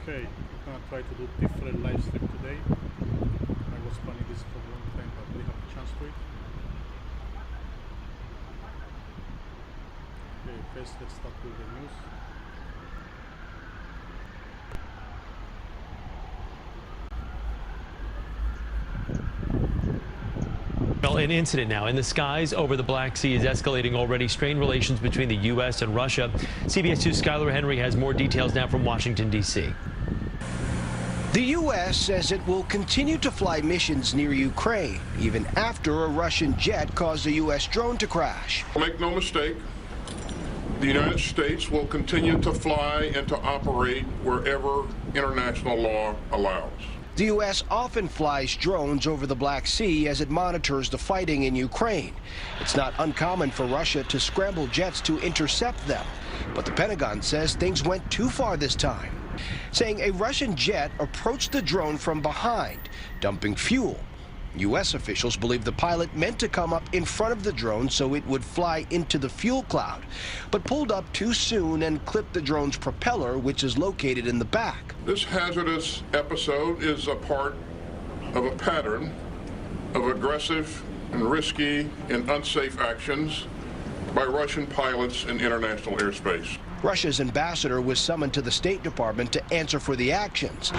Okay, we're gonna try to do different live stream today. I was planning this for a long time, but we have a chance to it. Okay, first let's start with the news. Well, an incident now in the skies over the Black Sea is escalating already. Strained relations between the U.S. and Russia. CBS 2's Skylar Henry has more details now from Washington, D.C. The U.S. says it will continue to fly missions near Ukraine, even after a Russian jet caused a U.S. drone to crash. Make no mistake, the United States will continue to fly and to operate wherever international law allows. The U.S. often flies drones over the Black Sea as it monitors the fighting in Ukraine. It's not uncommon for Russia to scramble jets to intercept them. But the Pentagon says things went too far this time, saying a Russian jet approached the drone from behind, dumping fuel. U.S. officials believe the pilot meant to come up in front of the drone so it would fly into the fuel cloud, but pulled up too soon and clipped the drone's propeller, which is located in the back. This hazardous episode is a part of a pattern of aggressive and risky and unsafe actions by Russian pilots in international airspace. Russia's ambassador was summoned to the State Department to answer for the actions.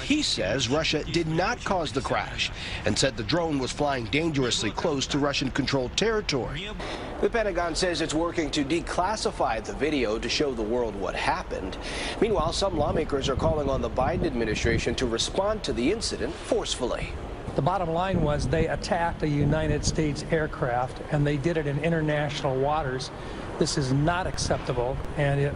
He says Russia did not cause the crash and said the drone was flying dangerously close to Russian-controlled territory. The Pentagon says it's working to declassify the video to show the world what happened. Meanwhile, some lawmakers are calling on the Biden administration to respond to the incident forcefully. The bottom line was they attacked a United States aircraft, and they did it in international waters. This is not acceptable, and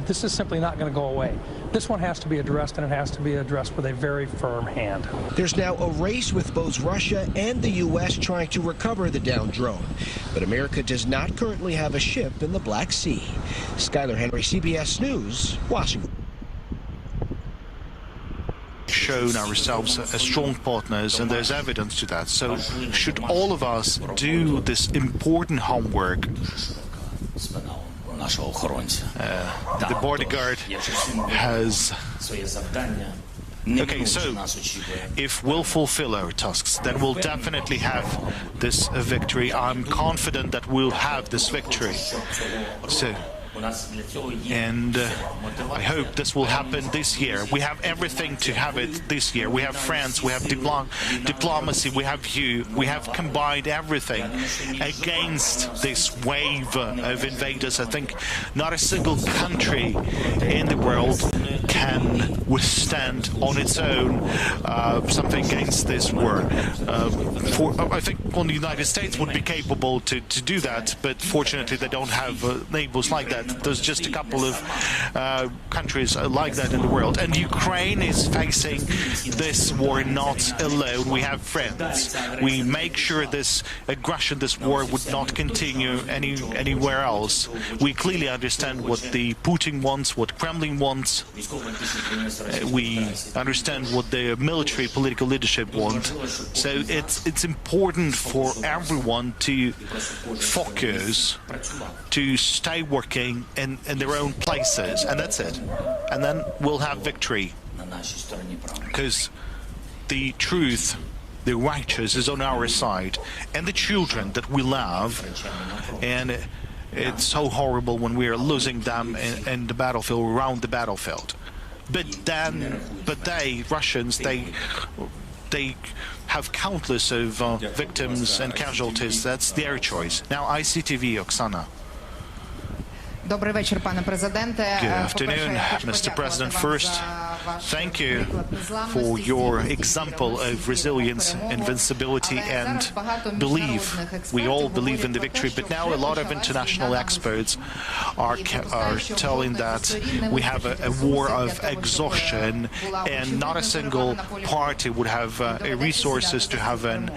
this is simply not going to go away. This one has to be addressed, and it has to be addressed with a very firm hand. There's now a race with both Russia and the U.S. trying to recover the downed drone. But America does not currently have a ship in the Black Sea. Skylar Henry, CBS News, Washington. Shown ourselves as strong partners, and there's evidence to that. So should all of us do this important homework? The bodyguard has... Okay, so if we'll fulfill our tasks, then we'll definitely have this victory. I'm confident that we'll have this victory. And I hope this will happen this year. We have everything to have it this year. We have France, we have diplomacy, we have you. We have combined everything against this wave of invaders. I think not a single country in the world can withstand on its own something against this war. I think only the United States would be capable to do that, but fortunately they don't have neighbors like that. There's just a couple of countries like that in the world, and Ukraine is facing this war not alone. We have friends. We make sure this aggression, this war would not continue anywhere else. We clearly understand what the Putin wants, what Kremlin wants. We understand what the military political leadership want. So it's important for everyone to focus, to stay working in their own places, and that's it. And then we'll have victory, because the truth, the righteous, is on our side, and the children that we love. And it's so horrible when we are losing them in the battlefield, around the battlefield. But they, Russians, they have countless of victims and casualties. That's their choice. Now ICTV, Oksana. Good afternoon, Mr. President. First, thank you for your example of resilience, invincibility, and belief. We all believe in the victory, but now a lot of international experts are telling that we have a war of exhaustion, and not a single party would have resources to have an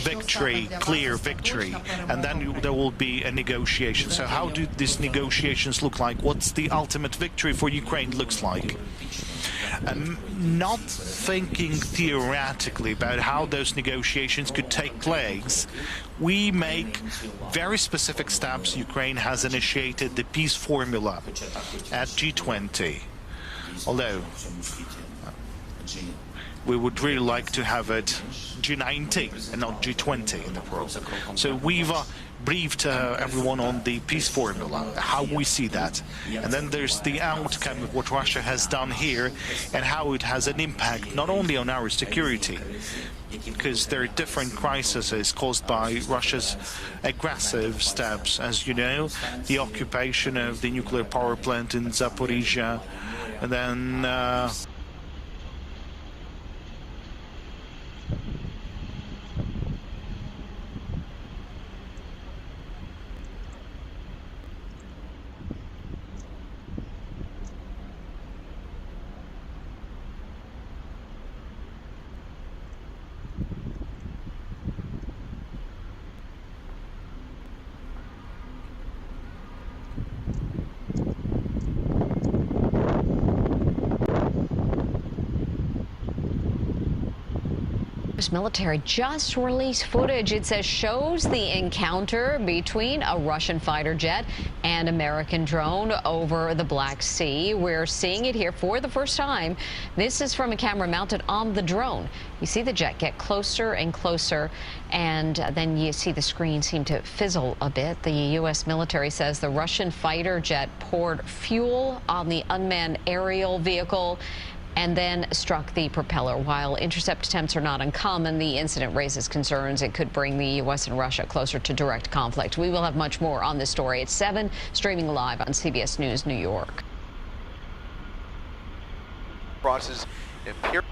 victory, clear victory, and then there will be a negotiation. So how do these negotiations look like? What's the ultimate victory for Ukraine looks like? not thinking theoretically about how those negotiations could take place, we make very specific steps. Ukraine has initiated the peace formula at G20, although we would really like to have it G90 and not G20 in the world. So we've briefed everyone on the peace formula, how we see that. And then there's the outcome of what Russia has done here and how it has an impact not only on our security, because there are different crises caused by Russia's aggressive steps. As you know, the occupation of the nuclear power plant in Zaporizhia, and then Military just released footage, it says, shows the encounter between a Russian fighter jet and American drone over the Black Sea. We're seeing it here for the first time. This is from a camera mounted on the drone. You see the jet get closer and closer, and then you see the screen seem to fizzle a bit. The U.S. military says the Russian fighter jet poured fuel on the unmanned aerial vehicle and then struck the propeller. While intercept attempts are not uncommon, the incident raises concerns it could bring the U.S. and Russia closer to direct conflict. We will have much more on this story at 7, streaming live on CBS News New York. Crosses appear.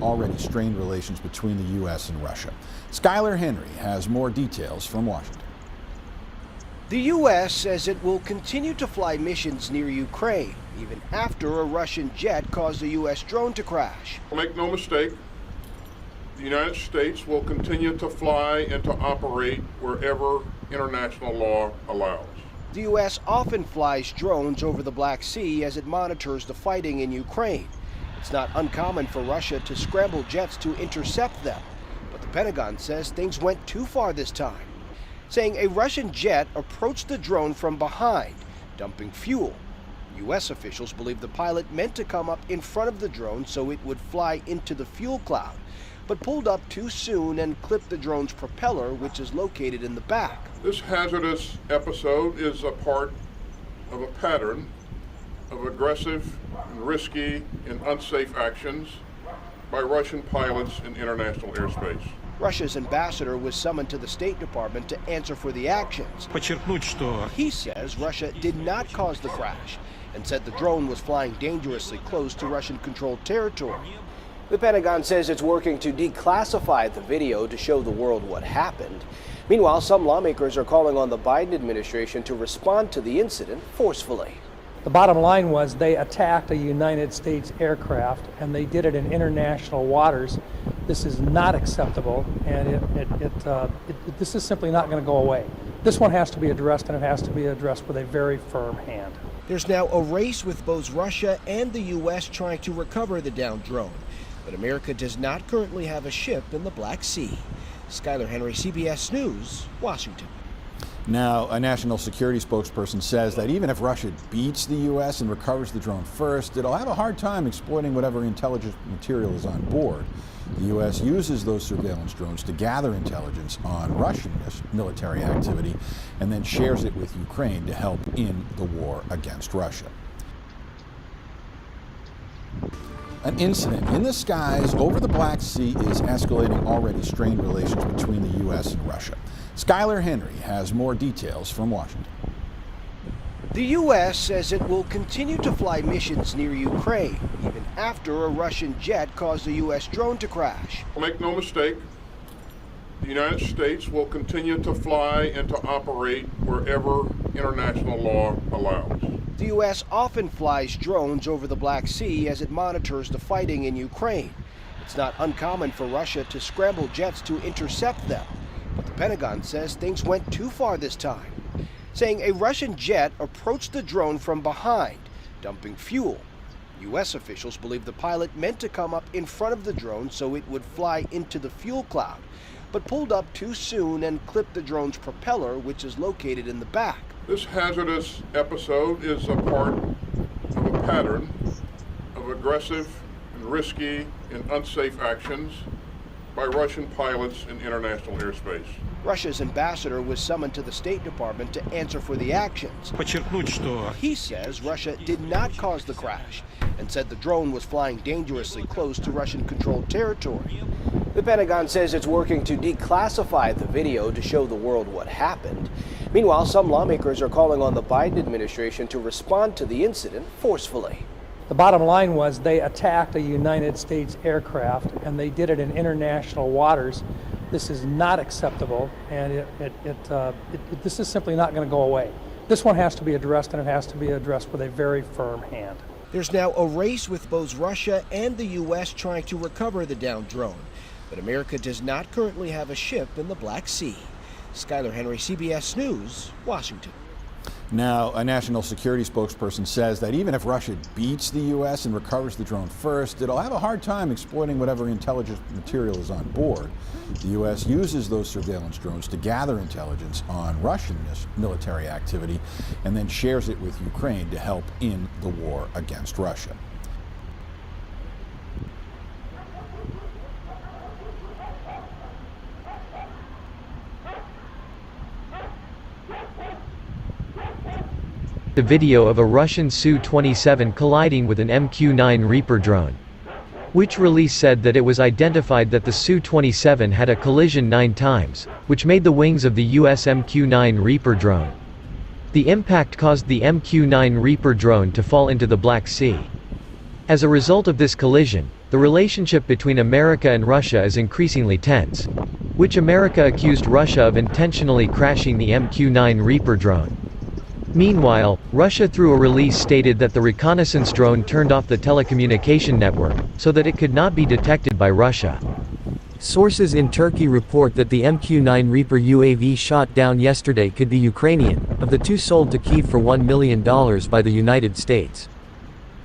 Already strained relations between the U.S. and Russia. Skylar Henry has more details from Washington. The U.S. says it will continue to fly missions near Ukraine, even after a Russian jet caused a U.S. drone to crash. Make no mistake, the United States will continue to fly and to operate wherever international law allows. The U.S. often flies drones over the Black Sea as it monitors the fighting in Ukraine. It's not uncommon for Russia to scramble jets to intercept them, but the Pentagon says things went too far this time, saying a Russian jet approached the drone from behind, dumping fuel. U.S. officials believe the pilot meant to come up in front of the drone so it would fly into the fuel cloud, but pulled up too soon and clipped the drone's propeller, which is located in the back. This hazardous episode is a part of a pattern of aggressive and risky and unsafe actions by Russian pilots in international airspace. Russia's ambassador was summoned to the State Department to answer for the actions. He says Russia did not cause the crash and said the drone was flying dangerously close to Russian-controlled territory. The Pentagon says it's working to declassify the video to show the world what happened. Meanwhile, some lawmakers are calling on the Biden administration to respond to the incident forcefully. The bottom line was they attacked a United States aircraft, and they did it in international waters. This is not acceptable, and this is simply not going to go away. This one has to be addressed, and it has to be addressed with a very firm hand. There's now a race with both Russia and the U.S. trying to recover the downed drone, but America does not currently have a ship in the Black Sea. Skylar Henry, CBS News, Washington. Now, a national security spokesperson says that even if Russia beats the U.S. and recovers the drone first, it'll have a hard time exploiting whatever intelligence material is on board. The U.S. uses those surveillance drones to gather intelligence on Russian military activity and then shares it with Ukraine to help in the war against Russia. An incident in the skies over the Black Sea is escalating already strained relations between the U.S. and Russia. Skylar Henry has more details from Washington. The U.S. says it will continue to fly missions near Ukraine, even after a Russian jet caused a U.S. drone to crash. Make no mistake, the United States will continue to fly and to operate wherever international law allows. The U.S. often flies drones over the Black Sea as it monitors the fighting in Ukraine. It's not uncommon for Russia to scramble jets to intercept them. But the Pentagon says things went too far this time, saying a Russian jet approached the drone from behind, dumping fuel. U.S. officials believe the pilot meant to come up in front of the drone so it would fly into the fuel cloud, but pulled up too soon and clipped the drone's propeller, which is located in the back. This hazardous episode is a part of a pattern of aggressive and risky and unsafe actions by Russian pilots in international airspace. Russia's ambassador was summoned to the State Department to answer for the actions. He says Russia did not cause the crash and said the drone was flying dangerously close to Russian-controlled territory. The Pentagon says it's working to declassify the video to show the world what happened. Meanwhile, some lawmakers are calling on the Biden administration to respond to the incident forcefully. The bottom line was they attacked a United States aircraft, and they did it in international waters. This is not acceptable, and this is simply not going to go away. This one has to be addressed, and it has to be addressed with a very firm hand. There's now a race with both Russia and the U.S. trying to recover the downed drone, but America does not currently have a ship in the Black Sea. Skylar Henry, CBS News, Washington. Now, a national security spokesperson says that even if Russia beats the U.S. and recovers the drone first, it'll have a hard time exploiting whatever intelligence material is on board. The U.S. uses those surveillance drones to gather intelligence on Russian military activity and then shares it with Ukraine to help in the war against Russia. The video of a Russian Su-27 colliding with an MQ-9 Reaper drone. Which release said that it was identified that the Su-27 had a collision 9 times, which made the wings of the US MQ-9 Reaper drone. The impact caused the MQ-9 Reaper drone to fall into the Black Sea. As a result of this collision, the relationship between America and Russia is increasingly tense, which America accused Russia of intentionally crashing the MQ-9 Reaper drone. Meanwhile, Russia through a release stated that the reconnaissance drone turned off the telecommunication network, so that it could not be detected by Russia. Sources in Turkey report that the MQ-9 Reaper UAV shot down yesterday could be Ukrainian, of the 2 sold to Kiev for $1 million by the United States.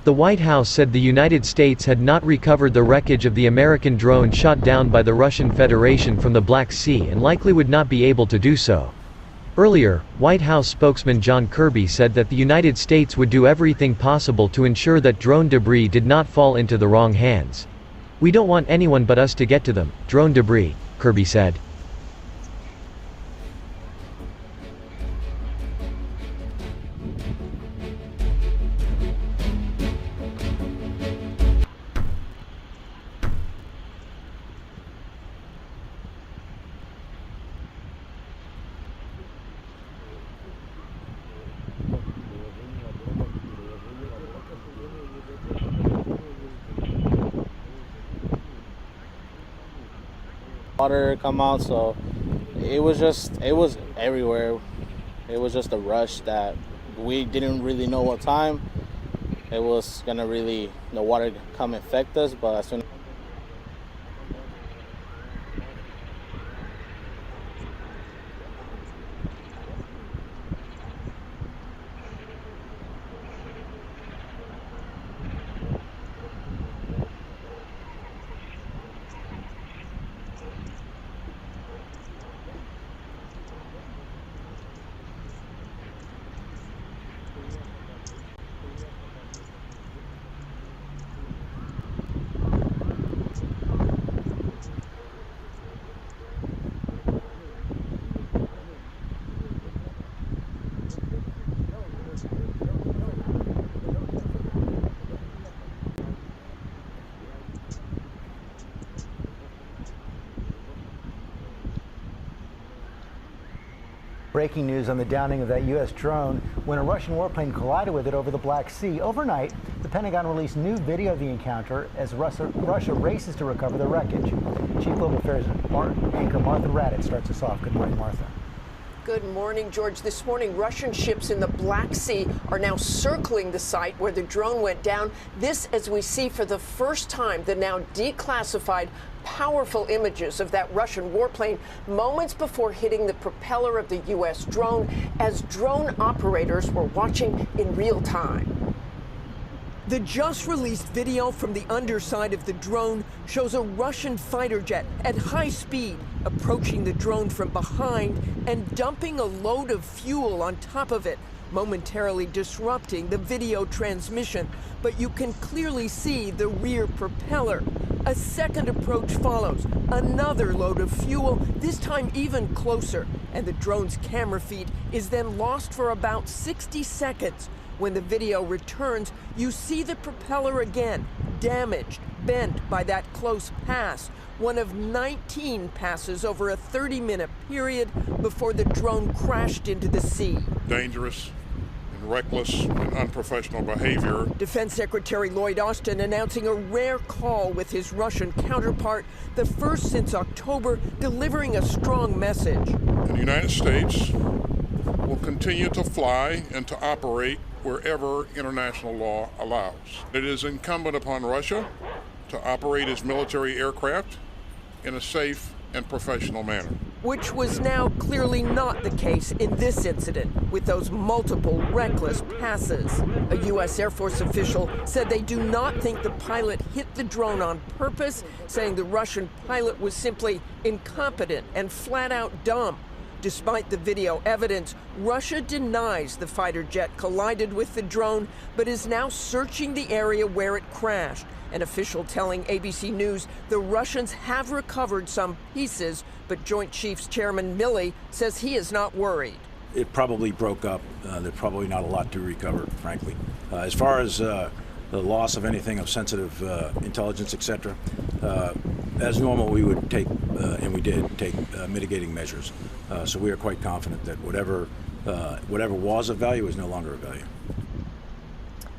The White House said the United States had not recovered the wreckage of the American drone shot down by the Russian Federation from the Black Sea and likely would not be able to do so. Earlier, White House spokesman John Kirby said that the United States would do everything possible to ensure that drone debris did not fall into the wrong hands. "We don't want anyone but us to get to them, drone debris," Kirby said. Water come out, so it was everywhere. It was just a rush that we didn't really know what time it was gonna really the water come infect us, but as soon Breaking news on the downing of that U.S. drone when a Russian warplane collided with it over the Black Sea. Overnight, the Pentagon released new video of the encounter as Russia races to recover the wreckage. Chief Global Affairs anchor Martha Raddatz starts us off. Good morning, Martha. Good morning, George. This morning, Russian ships in the Black Sea are now circling the site where the drone went down. This, as we see for the first time, the now declassified powerful images of that Russian warplane moments before hitting the propeller of the U.S. drone as drone operators were watching in real time. The just released video from the underside of the drone shows a Russian fighter jet at high speed approaching the drone from behind and dumping a load of fuel on top of it, momentarily disrupting the video transmission. But you can clearly see the rear propeller. A second approach follows, another load of fuel, this time even closer, and the drone's camera feed is then lost for about 60 seconds. When the video returns, you see the propeller again, damaged, bent by that close pass, one of 19 passes over a 30-minute period before the drone crashed into the sea. Dangerous, reckless and unprofessional behavior. Defense Secretary Lloyd Austin announcing a rare call with his Russian counterpart, the first since October, delivering a strong message. The United States will continue to fly and to operate wherever international law allows. It is incumbent upon Russia to operate its military aircraft in a safe and professional manner. Which was now clearly not the case in this incident, with those multiple reckless passes. A U.S. Air Force official said they do not think the pilot hit the drone on purpose, saying the Russian pilot was simply incompetent and flat out dumb. Despite the video evidence, Russia denies the fighter jet collided with the drone, but is now searching the area where it crashed. An official telling ABC News the Russians have recovered some pieces, but Joint Chiefs Chairman Milley says he is not worried. It probably broke up. There's probably not a lot to recover, frankly. As far as the loss of anything of sensitive intelligence, etc., as normal, we would take, and we did, take mitigating measures. So we are quite confident that whatever was of value is no longer of value.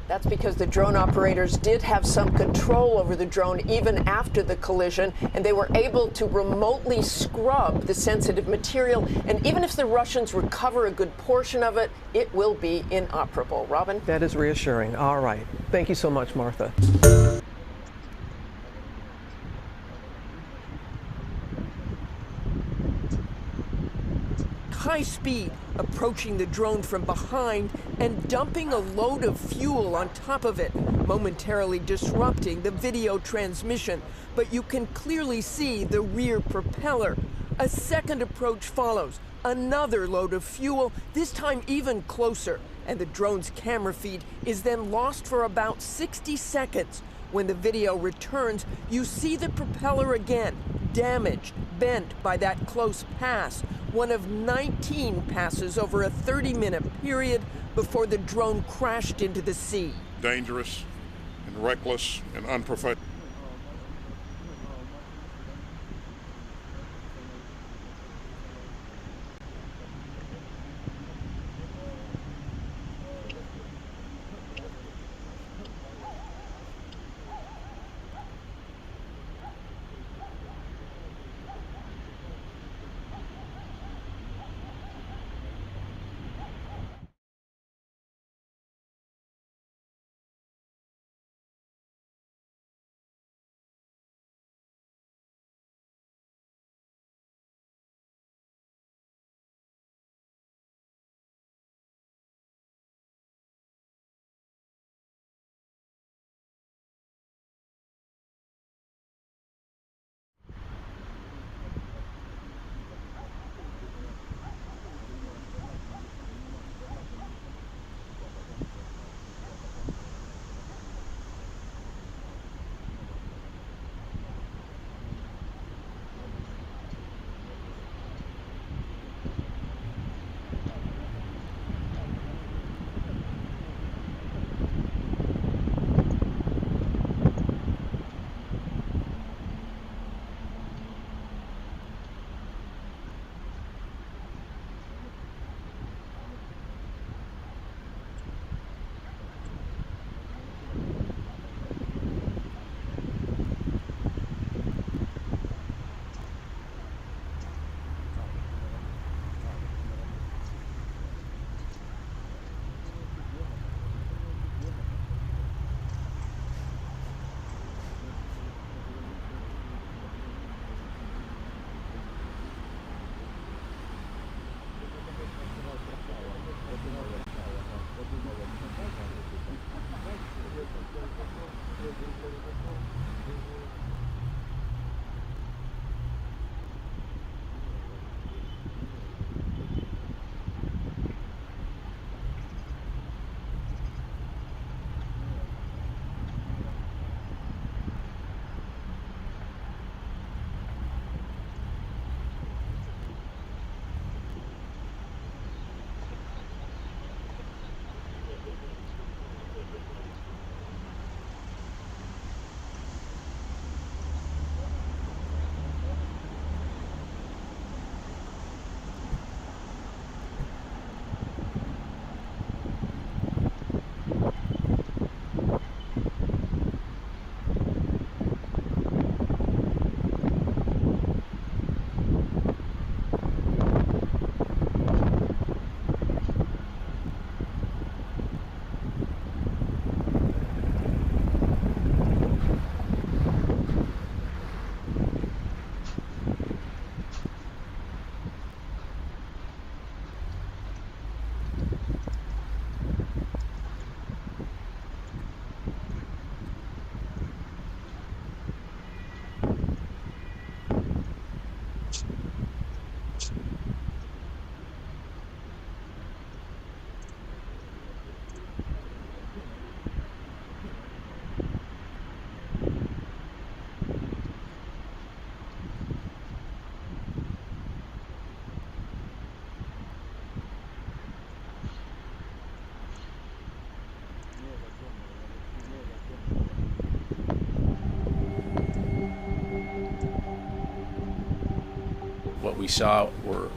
That's because the drone operators did have some control over the drone even after the collision, and they were able to remotely scrub the sensitive material. And even if the Russians recover a good portion of it, it will be inoperable. Robin? That is reassuring. All right. Thank you so much, Martha. High speed, approaching the drone from behind and dumping a load of fuel on top of it, momentarily disrupting the video transmission. But you can clearly see the rear propeller. A second approach follows, another load of fuel, this time even closer, and the drone's camera feed is then lost for about 60 seconds. When the video returns, you see the propeller again, damaged, bent by that close pass, one of 19 passes over a 30-minute period before the drone crashed into the sea. Dangerous and reckless and unprofessional. we saw were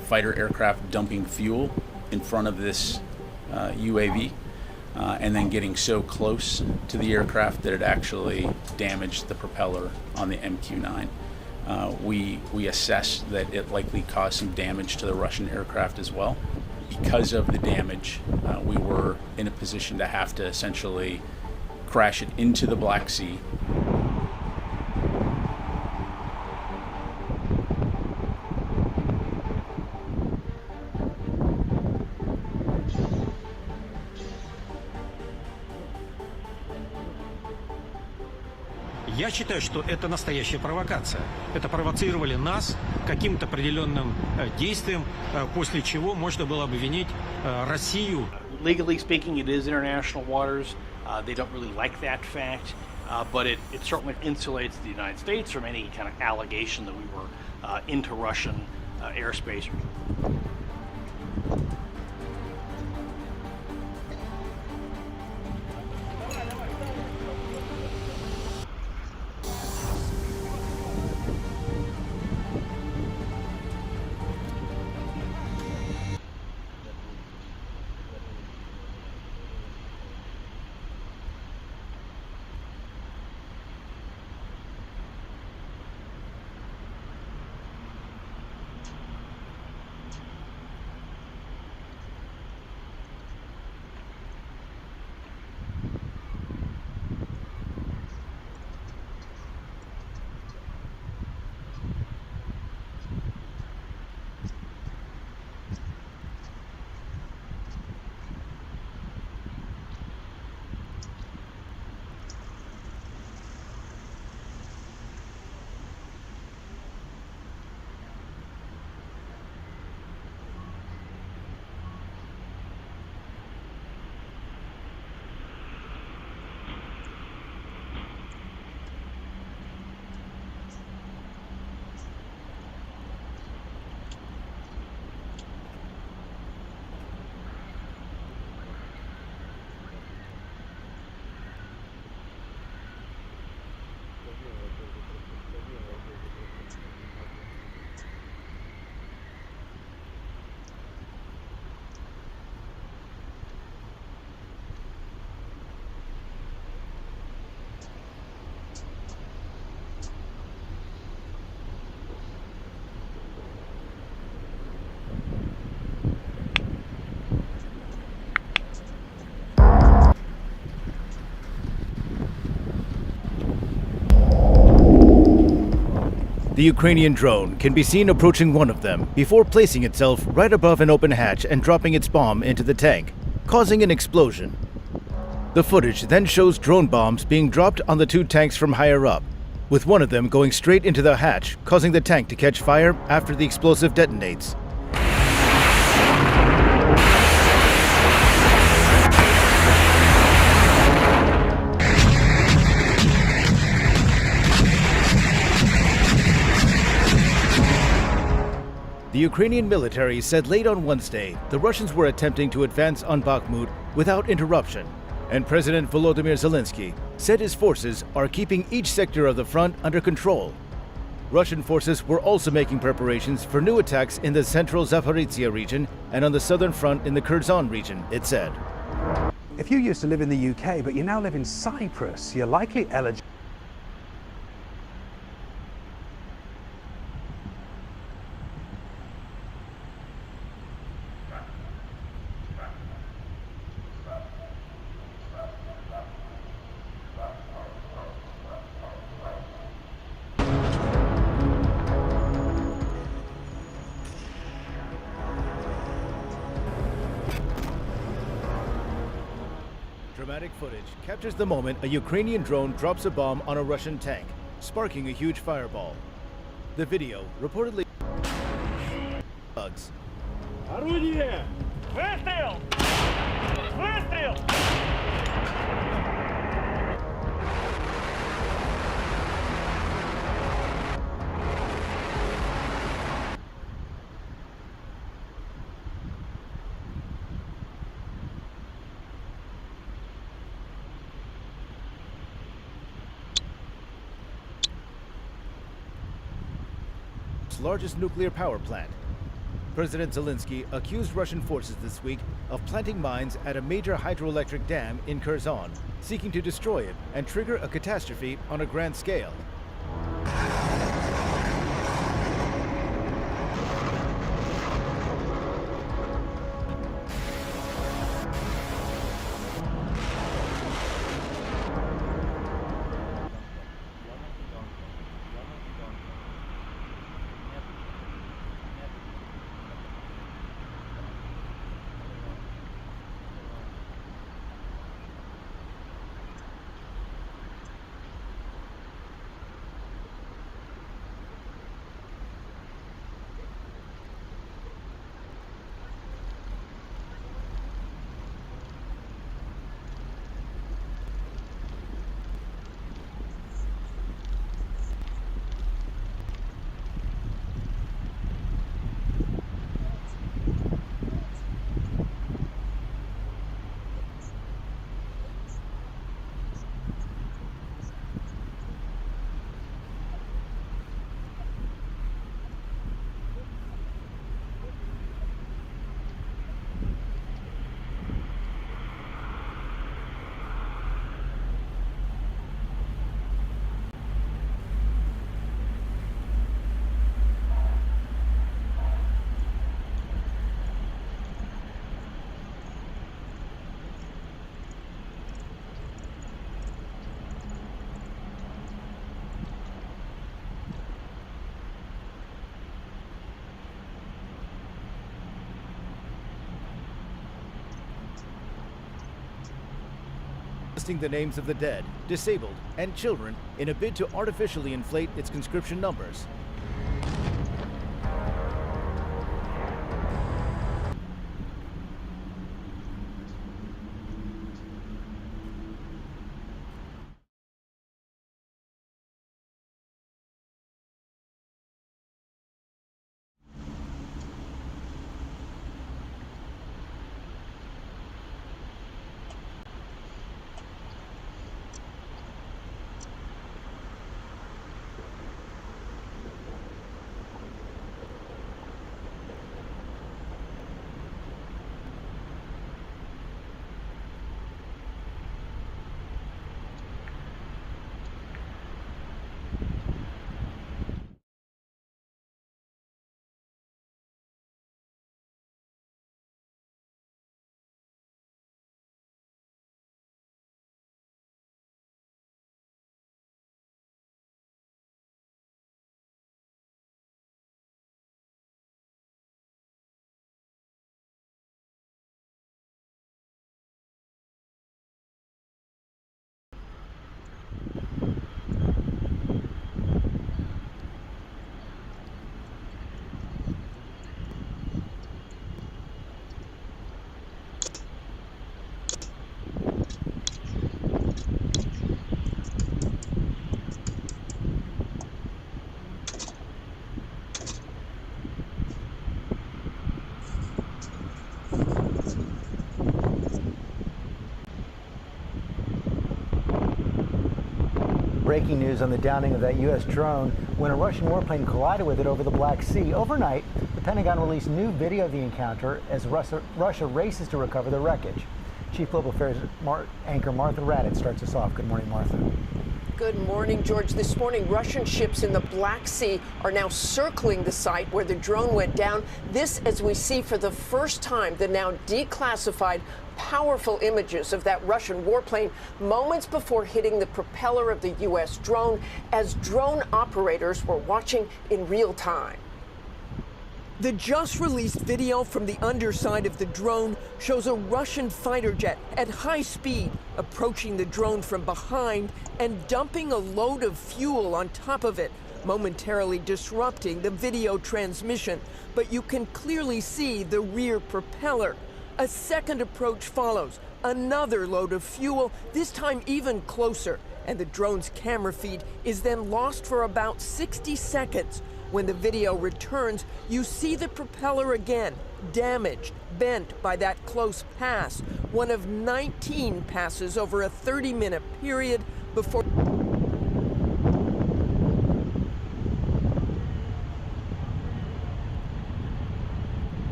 fighter aircraft dumping fuel in front of this UAV, and then getting so close to the aircraft that it actually damaged the propeller on the MQ-9. We assessed that it likely caused some damage to the Russian aircraft as well. Because of the damage, we were in a position to have to essentially crash it into the Black Sea. Я считаю, что это настоящая провокация. Это провоцировали нас каким-то определенным действием, после чего можно было обвинить Россию. Legally speaking, it is international waters. They don't really like that fact, but it certainly insulates the United States from any kind of allegation that we were into Russian airspace. The Ukrainian drone can be seen approaching one of them before placing itself right above an open hatch and dropping its bomb into the tank, causing an explosion. The footage then shows drone bombs being dropped on the two tanks from higher up, with one of them going straight into the hatch, causing the tank to catch fire after the explosive detonates. The Ukrainian military said late on Wednesday the Russians were attempting to advance on Bakhmut without interruption, and President Volodymyr Zelensky said his forces are keeping each sector of the front under control. Russian forces were also making preparations for new attacks in the central Zaporizhzhia region and on the southern front in the Kherson region, it said. If you used to live in the UK but you now live in Cyprus, you're likely eligible. Dramatic footage captures the moment a Ukrainian drone drops a bomb on a Russian tank, sparking a huge fireball. The video reportedly bugs. Орудие! Выстрел! Выстрел! largest nuclear power plant. President Zelensky accused Russian forces this week of planting mines at a major hydroelectric dam in Kherson, seeking to destroy it and trigger a catastrophe on a grand scale. Listing the names of the dead, disabled, and children in a bid to artificially inflate its conscription numbers. Breaking news on the downing of that U.S. drone when a Russian warplane collided with it over the Black Sea. Overnight, the Pentagon released new video of the encounter as Russia races to recover the wreckage. Chief Global Affairs anchor Martha Raddatz starts us off. Good morning, Martha. Good morning, George. This morning, Russian ships in the Black Sea are now circling the site where the drone went down. This, as we see for the first time, the now declassified, powerful images of that Russian warplane moments before hitting the propeller of the U.S. drone as drone operators were watching in real time. The just-released video from the underside of the drone shows a Russian fighter jet at high speed approaching the drone from behind and dumping a load of fuel on top of it, momentarily disrupting the video transmission. But you can clearly see the rear propeller. A second approach follows, another load of fuel, this time even closer, and the drone's camera feed is then lost for about 60 seconds. When the video returns, you see the propeller again, damaged, bent by that close pass, one of 19 passes over a 30-minute period before...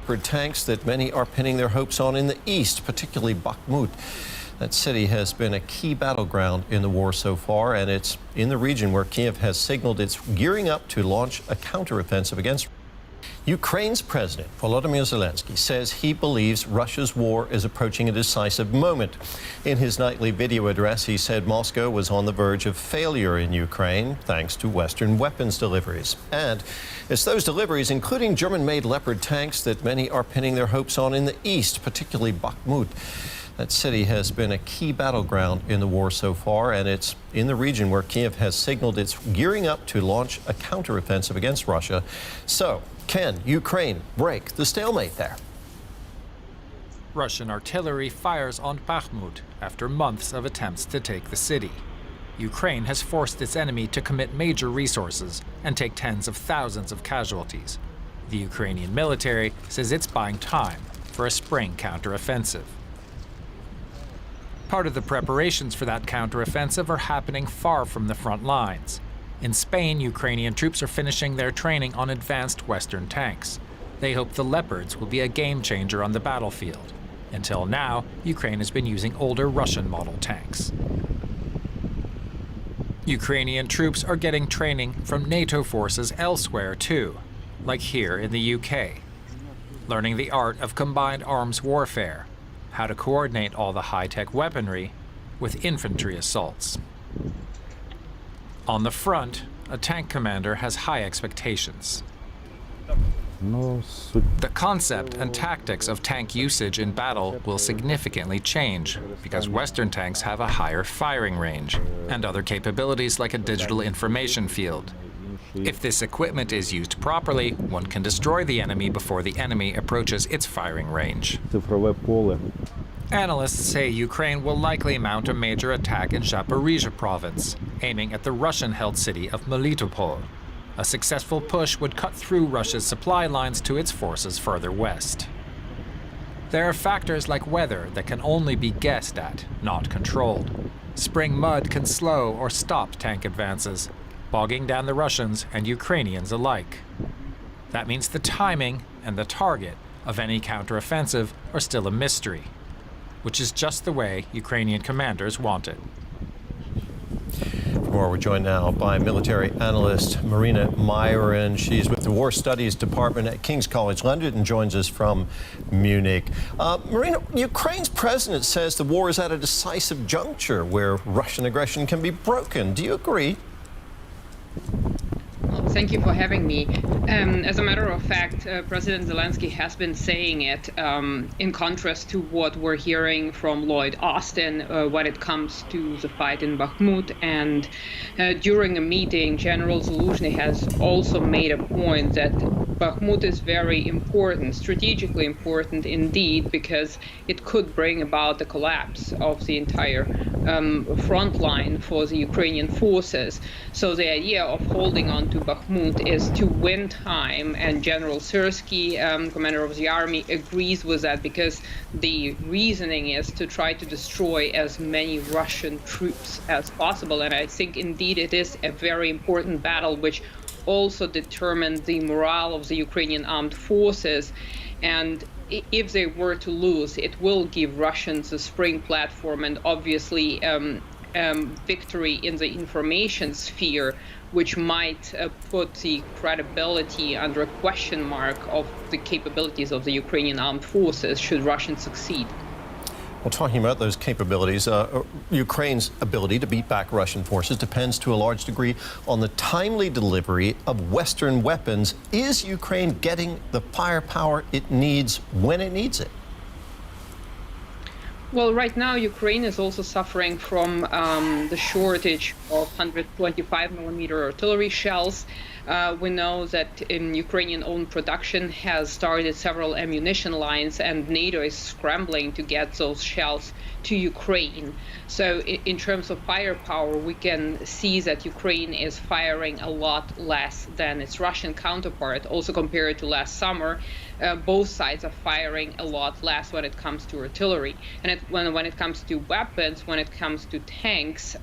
Leopard tanks that many are pinning their hopes on in the east, particularly Bakhmut. That city has been a key battleground in the war so far, and it's in the region where Kiev has signaled it's gearing up to launch a counteroffensive against Ukraine's President Volodymyr Zelensky says he believes Russia's war is approaching a decisive moment. In his nightly video address, he said Moscow was on the verge of failure in Ukraine thanks to Western weapons deliveries. And it's those deliveries, including German-made Leopard tanks, that many are pinning their hopes on in the east, particularly Bakhmut. That city has been a key battleground in the war so far, and it's in the region where Kiev has signaled it's gearing up to launch a counteroffensive against Russia. So, can Ukraine break the stalemate there? Russian artillery fires on Bakhmut after months of attempts to take the city. Ukraine has forced its enemy to commit major resources and take tens of thousands of casualties. The Ukrainian military says it's buying time for a spring counteroffensive. Part of the preparations for that counteroffensive are happening far from the front lines. In Spain, Ukrainian troops are finishing their training on advanced Western tanks. They hope the Leopards will be a game changer on the battlefield. Until now, Ukraine has been using older Russian model tanks. Ukrainian troops are getting training from NATO forces elsewhere too, like here in the UK, learning the art of combined arms warfare, how to coordinate all the high-tech weaponry with infantry assaults. On the front, a tank commander has high expectations. The concept and tactics of tank usage in battle will significantly change because Western tanks have a higher firing range and other capabilities like a digital information field. If this equipment is used properly, one can destroy the enemy before the enemy approaches its firing range. Analysts say Ukraine will likely mount a major attack in Zaporizhzhia province, aiming at the Russian-held city of Melitopol. A successful push would cut through Russia's supply lines to its forces further west. There are factors like weather that can only be guessed at, not controlled. Spring mud can slow or stop tank advances, bogging down the Russians and Ukrainians alike. That means the timing and the target of any counteroffensive are still a mystery, which is just the way Ukrainian commanders want it. For more, we're joined now by military analyst Marina Myron. She's with the War Studies Department at King's College London and joins us from Munich. Marina, Ukraine's president says the war is at a decisive juncture where Russian aggression can be broken. Do you agree? Thank you for having me. As a matter of fact, President Zelensky has been saying it in contrast to what we're hearing from Lloyd Austin when it comes to the fight in Bakhmut. And during a meeting, General Zaluzhny has also made a point that Bakhmut is very important, strategically important indeed, because it could bring about the collapse of the entire front line for the Ukrainian forces. So the idea of holding on to Bakhmut is to win time, and General Syrsky, commander of the army, agrees with that because the reasoning is to try to destroy as many Russian troops as possible. And I think indeed it is a very important battle which also determines the morale of the Ukrainian armed forces. And if they were to lose, it will give Russians a spring platform and obviously victory in the information sphere, which might put the credibility under a question mark of the capabilities of the Ukrainian armed forces should Russia succeed. Well, talking about those capabilities, Ukraine's ability to beat back Russian forces depends to a large degree on the timely delivery of Western weapons. Is Ukraine getting the firepower it needs when it needs it? Well, right now, Ukraine is also suffering from the shortage of 125mm artillery shells. We know that Ukrainian-owned production has started several ammunition lines, and NATO is scrambling to get those shells to Ukraine. So in terms of firepower, we can see that Ukraine is firing a lot less than its Russian counterpart. Also compared to last summer, both sides are firing a lot less when it comes to artillery. And when it comes to weapons, when it comes to tanks,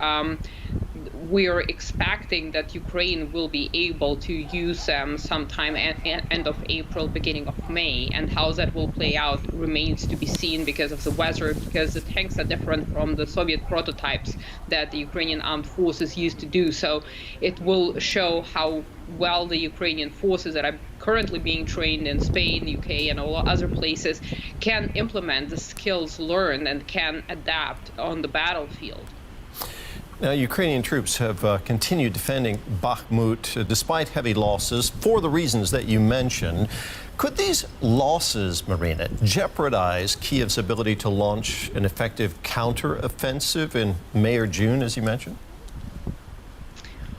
we are expecting that Ukraine will be able to use them sometime at end of April, beginning of May, and how that will play out remains to be seen because of the weather, because the tanks are different from the Soviet prototypes that the Ukrainian armed forces used to do. So it will show how well the Ukrainian forces that are currently being trained in Spain, UK, and all other places can implement the skills learned and can adapt on the battlefield. Now, Ukrainian troops have continued defending Bakhmut despite heavy losses for the reasons that you mentioned. Could these losses, Marina, jeopardize Kiev's ability to launch an effective counteroffensive in May or June, as you mentioned?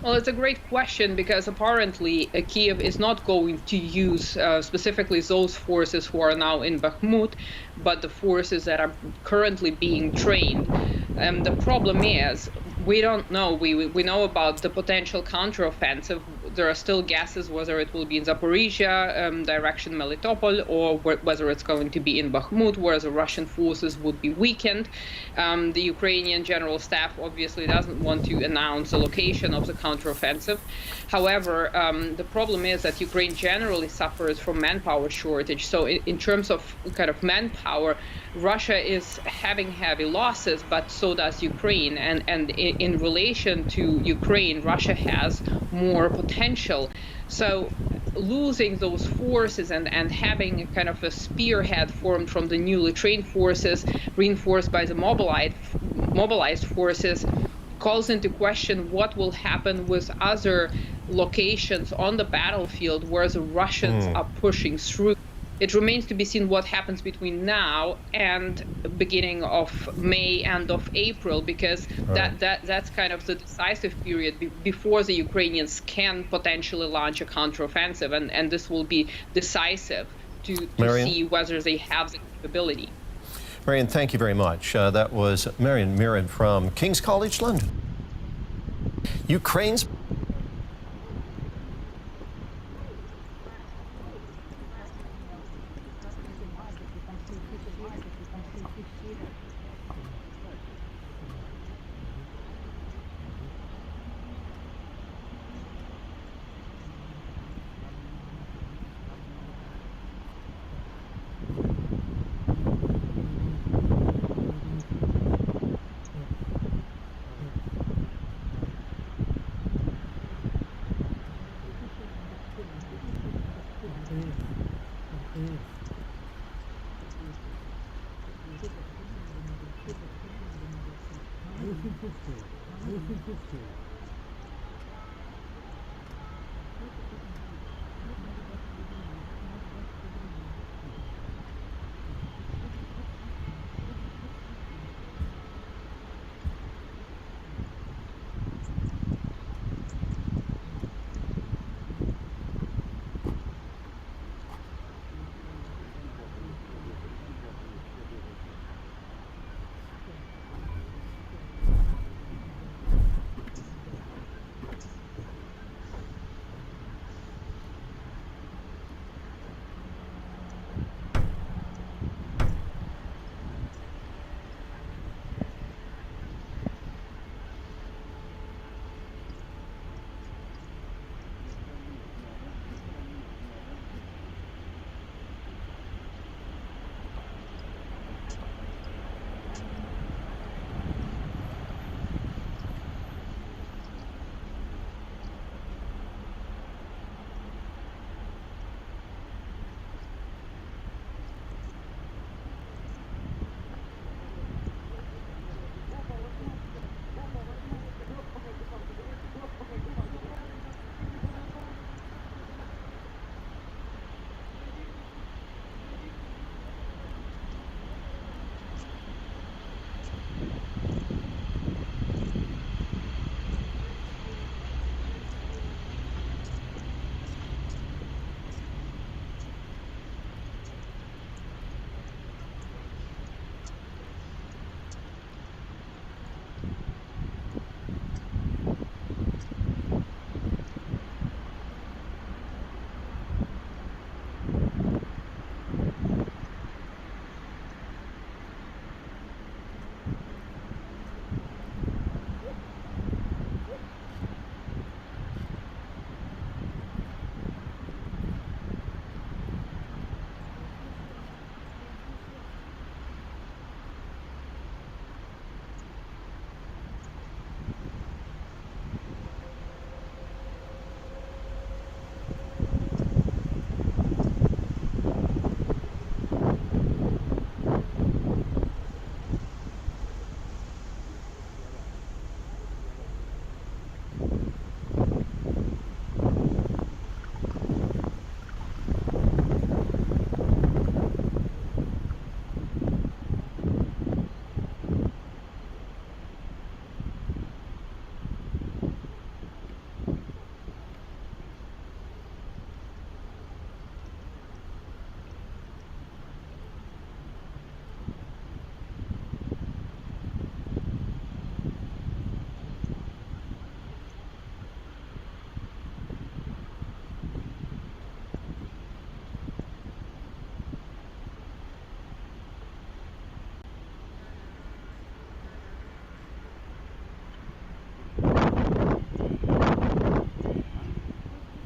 Well, it's a great question because apparently Kiev is not going to use specifically those forces who are now in Bakhmut, but the forces that are currently being trained. The problem is we don't know. We know about the potential counteroffensive. There are still guesses whether it will be in Zaporizhia, direction Melitopol, or whether it's going to be in Bakhmut, where the Russian forces would be weakened. The Ukrainian General Staff obviously doesn't want to announce the location of the counteroffensive. However, the problem is that Ukraine generally suffers from manpower shortage. So in terms of kind of manpower, Russia is having heavy losses, but so does Ukraine. And in relation to Ukraine, Russia has more potential. So losing those forces and having a kind of a spearhead formed from the newly trained forces, reinforced by the mobilized forces, calls into question what will happen with other locations on the battlefield where the Russians are pushing through. It remains to be seen what happens between now and beginning of May, end of April, because that's kind of the decisive period before the Ukrainians can potentially launch a counteroffensive, and this will be decisive to see whether they have the capability. Marian, thank you very much. That was Marian Mirren from King's College London. Ukraine's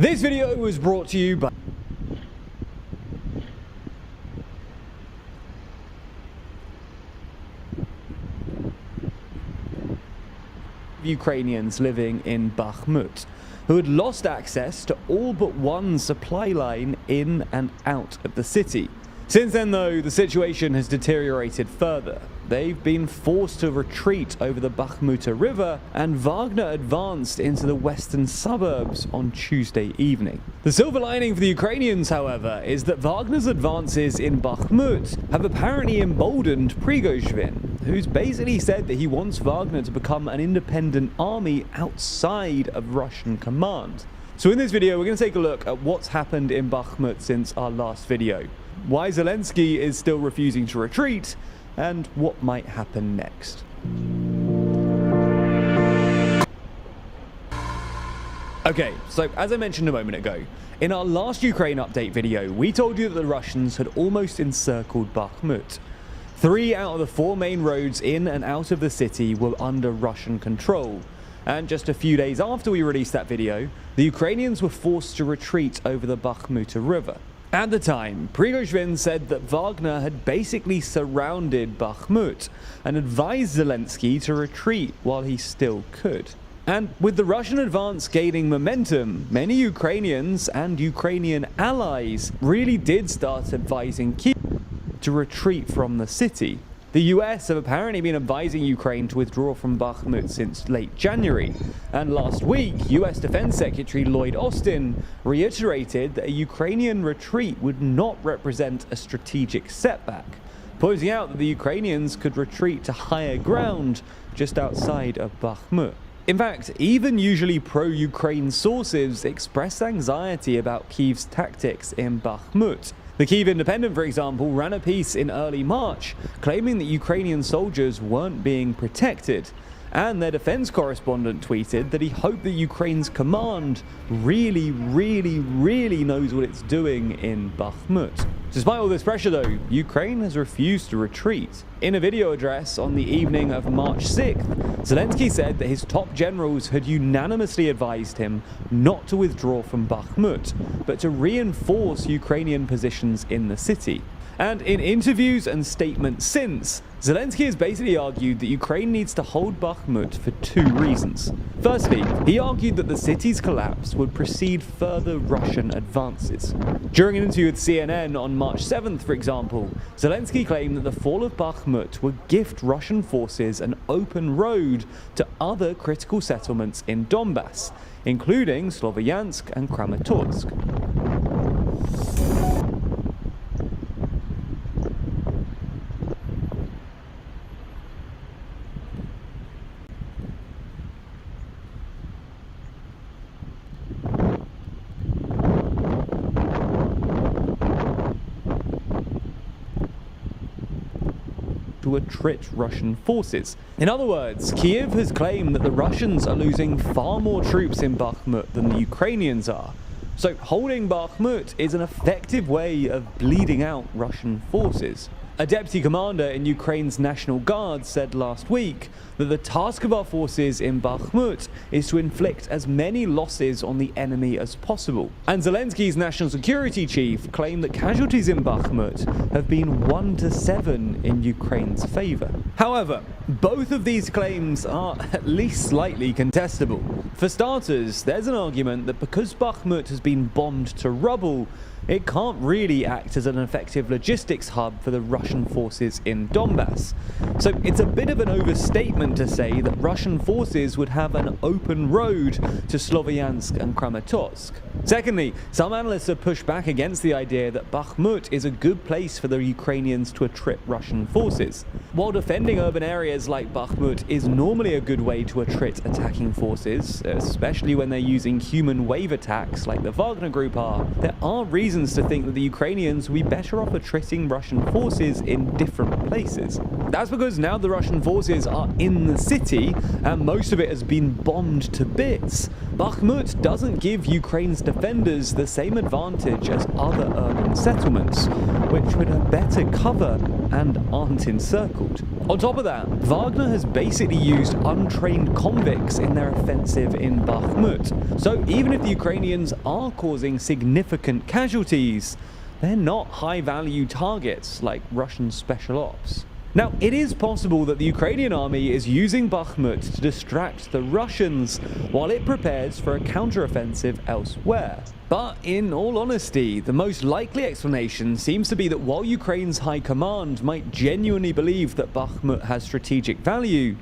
This video was brought to you by Ukrainians living in Bakhmut, who had lost access to all but one supply line in and out of the city. Since then, though, the situation has deteriorated further. They've been forced to retreat over the Bakhmuta River, and Wagner advanced into the western suburbs on Tuesday evening. The silver lining for the Ukrainians, however, is that Wagner's advances in Bakhmut have apparently emboldened Prigozhin, who's basically said that he wants Wagner to become an independent army outside of Russian command. So in this video, we're going to take a look at what's happened in Bakhmut since our last video, why Zelensky is still refusing to retreat, and what might happen next. Okay, so as I mentioned a moment ago, in our last Ukraine update video, we told you that the Russians had almost encircled Bakhmut. 3 out of the 4 main roads in and out of the city were under Russian control. And just a few days after we released that video, the Ukrainians were forced to retreat over the Bakhmuta River. At the time, Prigozhin said that Wagner had basically surrounded Bakhmut and advised Zelensky to retreat while he still could. And with the Russian advance gaining momentum, many Ukrainians and Ukrainian allies really did start advising Kiev to retreat from the city. The US have apparently been advising Ukraine to withdraw from Bakhmut since late January, and last week, US Defense Secretary Lloyd Austin reiterated that a Ukrainian retreat would not represent a strategic setback, pointing out that the Ukrainians could retreat to higher ground just outside of Bakhmut. In fact, even usually pro-Ukraine sources expressed anxiety about Kiev's tactics in Bakhmut. The Kiev Independent, for example, ran a piece in early March claiming that Ukrainian soldiers weren't being protected, and their defense correspondent tweeted that he hoped that Ukraine's command really knows what it's doing in Bakhmut. Despite all this pressure, though, Ukraine has refused to retreat. In a video address on the evening of March 6th, Zelensky said that his top generals had unanimously advised him not to withdraw from Bakhmut, but to reinforce Ukrainian positions in the city. And in interviews and statements since, Zelensky has basically argued that Ukraine needs to hold Bakhmut for 2 reasons. Firstly, he argued that the city's collapse would precede further Russian advances. During an interview with CNN on March 7th, for example, Zelensky claimed that the fall of Bakhmut would gift Russian forces an open road to other critical settlements in Donbass, including Sloviansk and Kramatorsk. To attrit Russian forces. In other words, Kiev has claimed that the Russians are losing far more troops in Bakhmut than the Ukrainians are. So holding Bakhmut is an effective way of bleeding out Russian forces. A deputy commander in Ukraine's National Guard said last week that the task of our forces in Bakhmut is to inflict as many losses on the enemy as possible. And Zelensky's national security chief claimed that casualties in Bakhmut have been 1 to 7 in Ukraine's favor. However, both of these claims are at least slightly contestable. For starters, there's an argument that because Bakhmut has been bombed to rubble, it can't really act as an effective logistics hub for the Russian forces in Donbass. So it's a bit of an overstatement to say that Russian forces would have an open road to Sloviansk and Kramatorsk. Secondly, some analysts have pushed back against the idea that Bakhmut is a good place for the Ukrainians to attrit Russian forces. While defending urban areas like Bakhmut is normally a good way to attrit attacking forces, especially when they're using human wave attacks like the Wagner group are, there are reasons to think that the Ukrainians will be better off attriting Russian forces in different places. That's because now the Russian forces are in the city and most of it has been bombed to bits. Bakhmut doesn't give Ukraine's defenders the same advantage as other urban settlements, which would have better cover and aren't encircled. On top of that, Wagner has basically used untrained convicts in their offensive in Bakhmut. So even if the Ukrainians are causing significant casualties, they're not high-value targets like Russian special ops. Now, it is possible that the Ukrainian army is using Bakhmut to distract the Russians while it prepares for a counteroffensive elsewhere. But in all honesty, the most likely explanation seems to be that while Ukraine's high command might genuinely believe that Bakhmut has strategic value,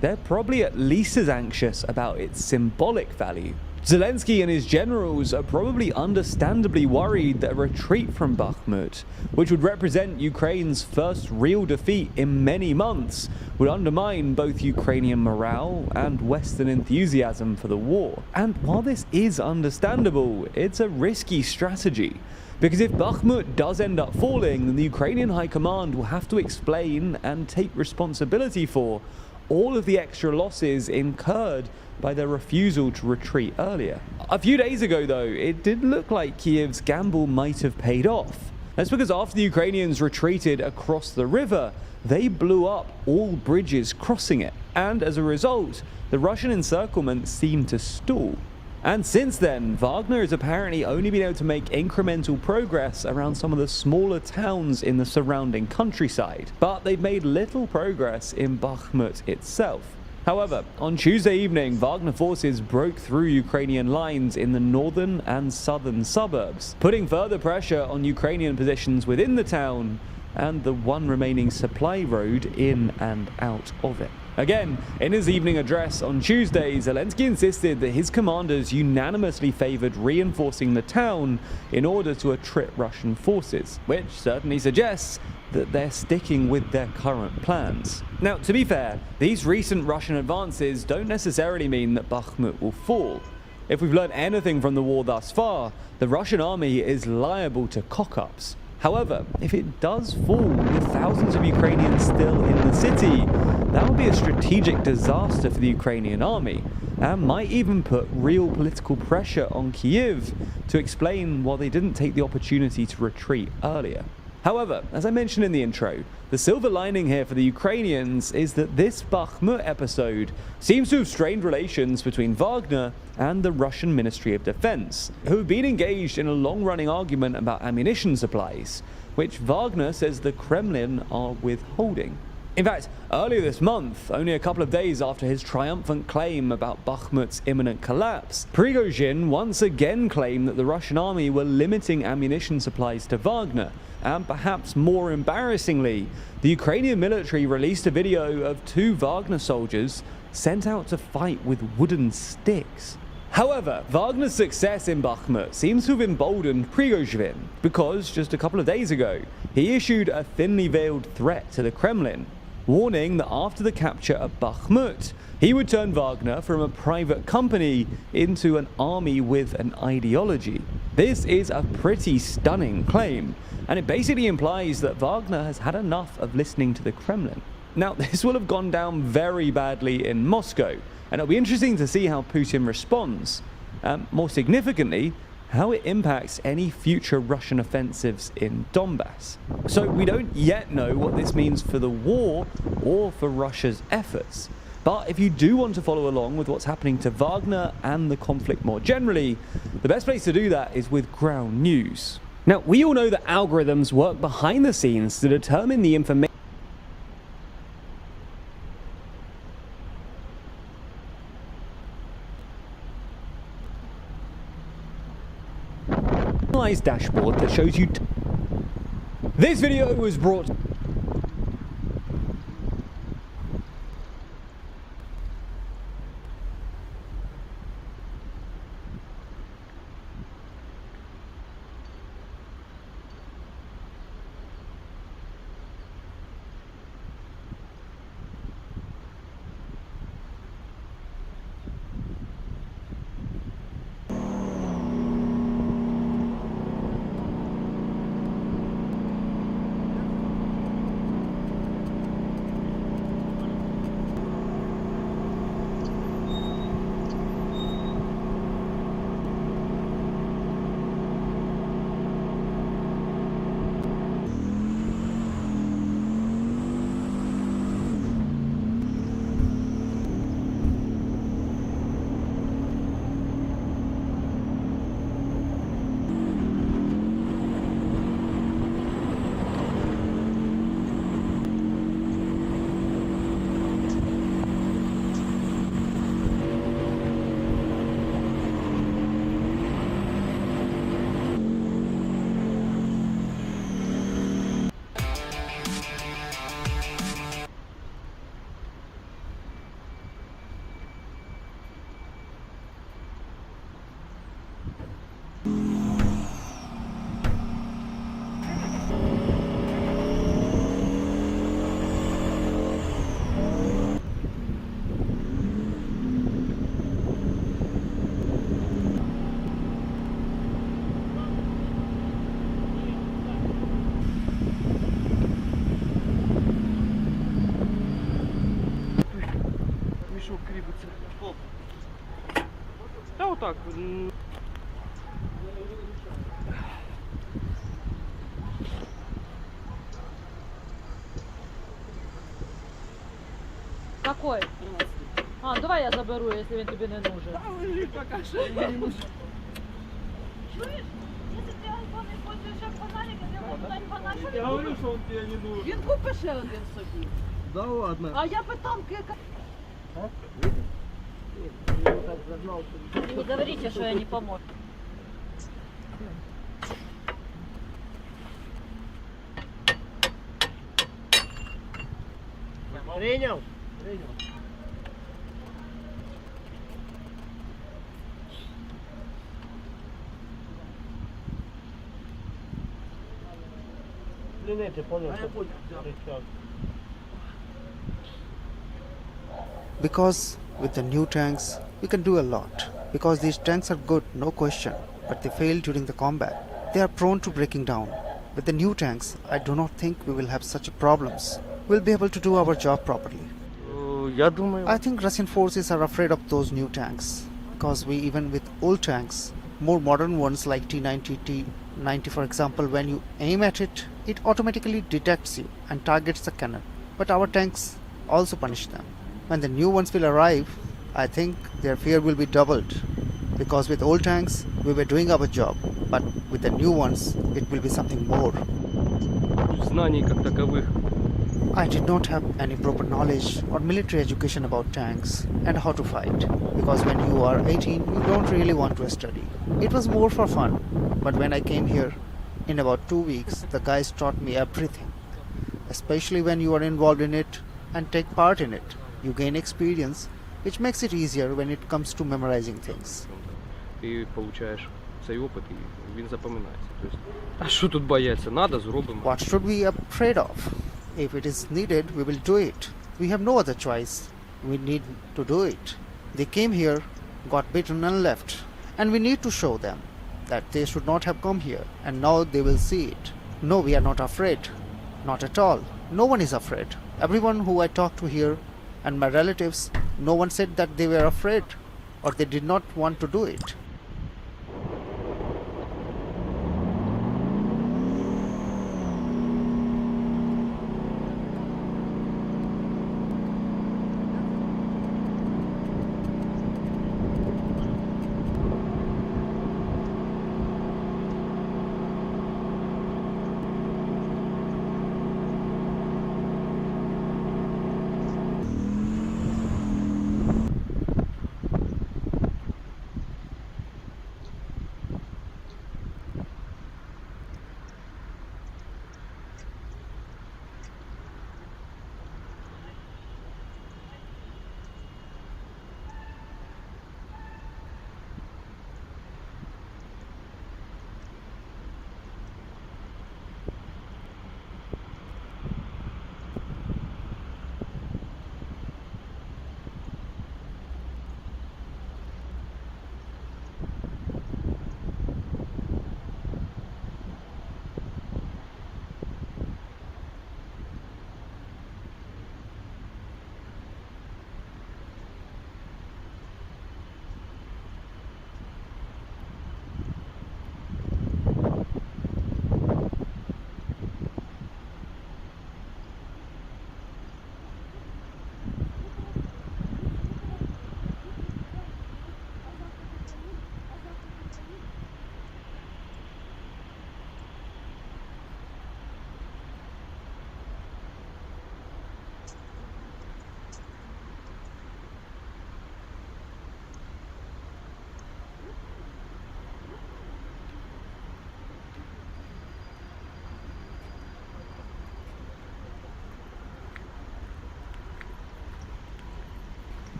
they're probably at least as anxious about its symbolic value. Zelensky and his generals are probably understandably worried that a retreat from Bakhmut, which would represent Ukraine's first real defeat in many months, would undermine both Ukrainian morale and Western enthusiasm for the war. And while this is understandable, it's a risky strategy. Because if Bakhmut does end up falling, then the Ukrainian high command will have to explain and take responsibility for all of the extra losses incurred by their refusal to retreat earlier. A few days ago though, it did look like Kiev's gamble might have paid off. That's because after the Ukrainians retreated across the river, they blew up all bridges crossing it, and as a result, the Russian encirclement seemed to stall. And since then, Wagner has apparently only been able to make incremental progress around some of the smaller towns in the surrounding countryside, but they've made little progress in Bakhmut itself. However, on Tuesday evening, Wagner forces broke through Ukrainian lines in the northern and southern suburbs, putting further pressure on Ukrainian positions within the town and the one remaining supply road in and out of it. Again, in his evening address on Tuesday, Zelensky insisted that his commanders unanimously favored reinforcing the town in order to attrite Russian forces, which certainly suggests that they're sticking with their current plans. Now, to be fair, these recent Russian advances don't necessarily mean that Bakhmut will fall. If we've learned anything from the war thus far, the Russian army is liable to cock-ups. However, if it does fall with thousands of Ukrainians still in the city, that would be a strategic disaster for the Ukrainian army, and might even put real political pressure on Kiev to explain why they didn't take the opportunity to retreat earlier. However, as I mentioned in the intro, the silver lining here for the Ukrainians is that this Bakhmut episode seems to have strained relations between Wagner and the Russian Ministry of Defense, who have been engaged in a long-running argument about ammunition supplies, which Wagner says the Kremlin are withholding. In fact, earlier this month, only a couple of days after his triumphant claim about Bakhmut's imminent collapse, Prigozhin once again claimed that the Russian army were limiting ammunition supplies to Wagner, and perhaps more embarrassingly, the Ukrainian military released a video of 2 Wagner soldiers sent out to fight with wooden sticks. However, Wagner's success in Bakhmut seems to have emboldened Prigozhin, because just a couple of days ago, he issued a thinly veiled threat to the Kremlin, warning that after the capture of Bakhmut, he would turn Wagner from a private company into an army with an ideology. This is a pretty stunning claim, and it basically implies that Wagner has had enough of listening to the Kremlin. Now, this will have gone down very badly in Moscow, and it'll be interesting to see how Putin responds. More significantly, how it impacts any future Russian offensives in Donbass. So we don't yet know what this means for the war or for Russia's efforts. But if you do want to follow along with what's happening to Wagner and the conflict more generally, the best place to do that is with ground news. Now, we all know that algorithms work behind the scenes to determine the information dashboard that shows you. This video was brought так. Какой? А, давай я заберу, если він тобі не нужен. Да, лежить пока що. Не нужен. Чуєш? Якщо ти айфон не пользуєшся фонариком, я можу дати фонарик. Я говорю, що він тебе не нужен. Він купить ще один собі. Да ладно. А я питам, яка... Не говорите, что я не помог. Принял? Принял. Длины ты понял? Я понял. Because with the new tanks, we can do a lot. Because these tanks are good, no question, but they fail during the combat. They are prone to breaking down. With the new tanks, I do not think we will have such problems. We'll be able to do our job properly. I think Russian forces are afraid of those new tanks. Because we, even with old tanks, more modern ones like T90, T90 for example, when you aim at it, it automatically detects you and targets the cannon. But our tanks also punish them. When the new ones will arrive, I think their fear will be doubled. Because with old tanks, we were doing our job. But with the new ones, it will be something more. Знаний как таковых. I did not have any proper knowledge or military education about tanks and how to fight. Because when you are 18, you don't really want to study. It was more for fun. But when I came here, in about 2 weeks, the guys taught me everything. Especially when you are involved in it and take part in it. You gain experience, which makes it easier when it comes to memorizing things. Ти получаєш цей опит і він запам'ятається. Тобто, а що тут бояться? Надо, зробимо. What should we be afraid of? If it is needed, we will do it. We have no other choice. We need to do it. They came here, got beaten and left. And we need to show them that they should not have come here. And now they will see it. No, we are not afraid. Not at all. No one is afraid. Everyone who I talked to here and my relatives, no one said that they were afraid or they did not want to do it.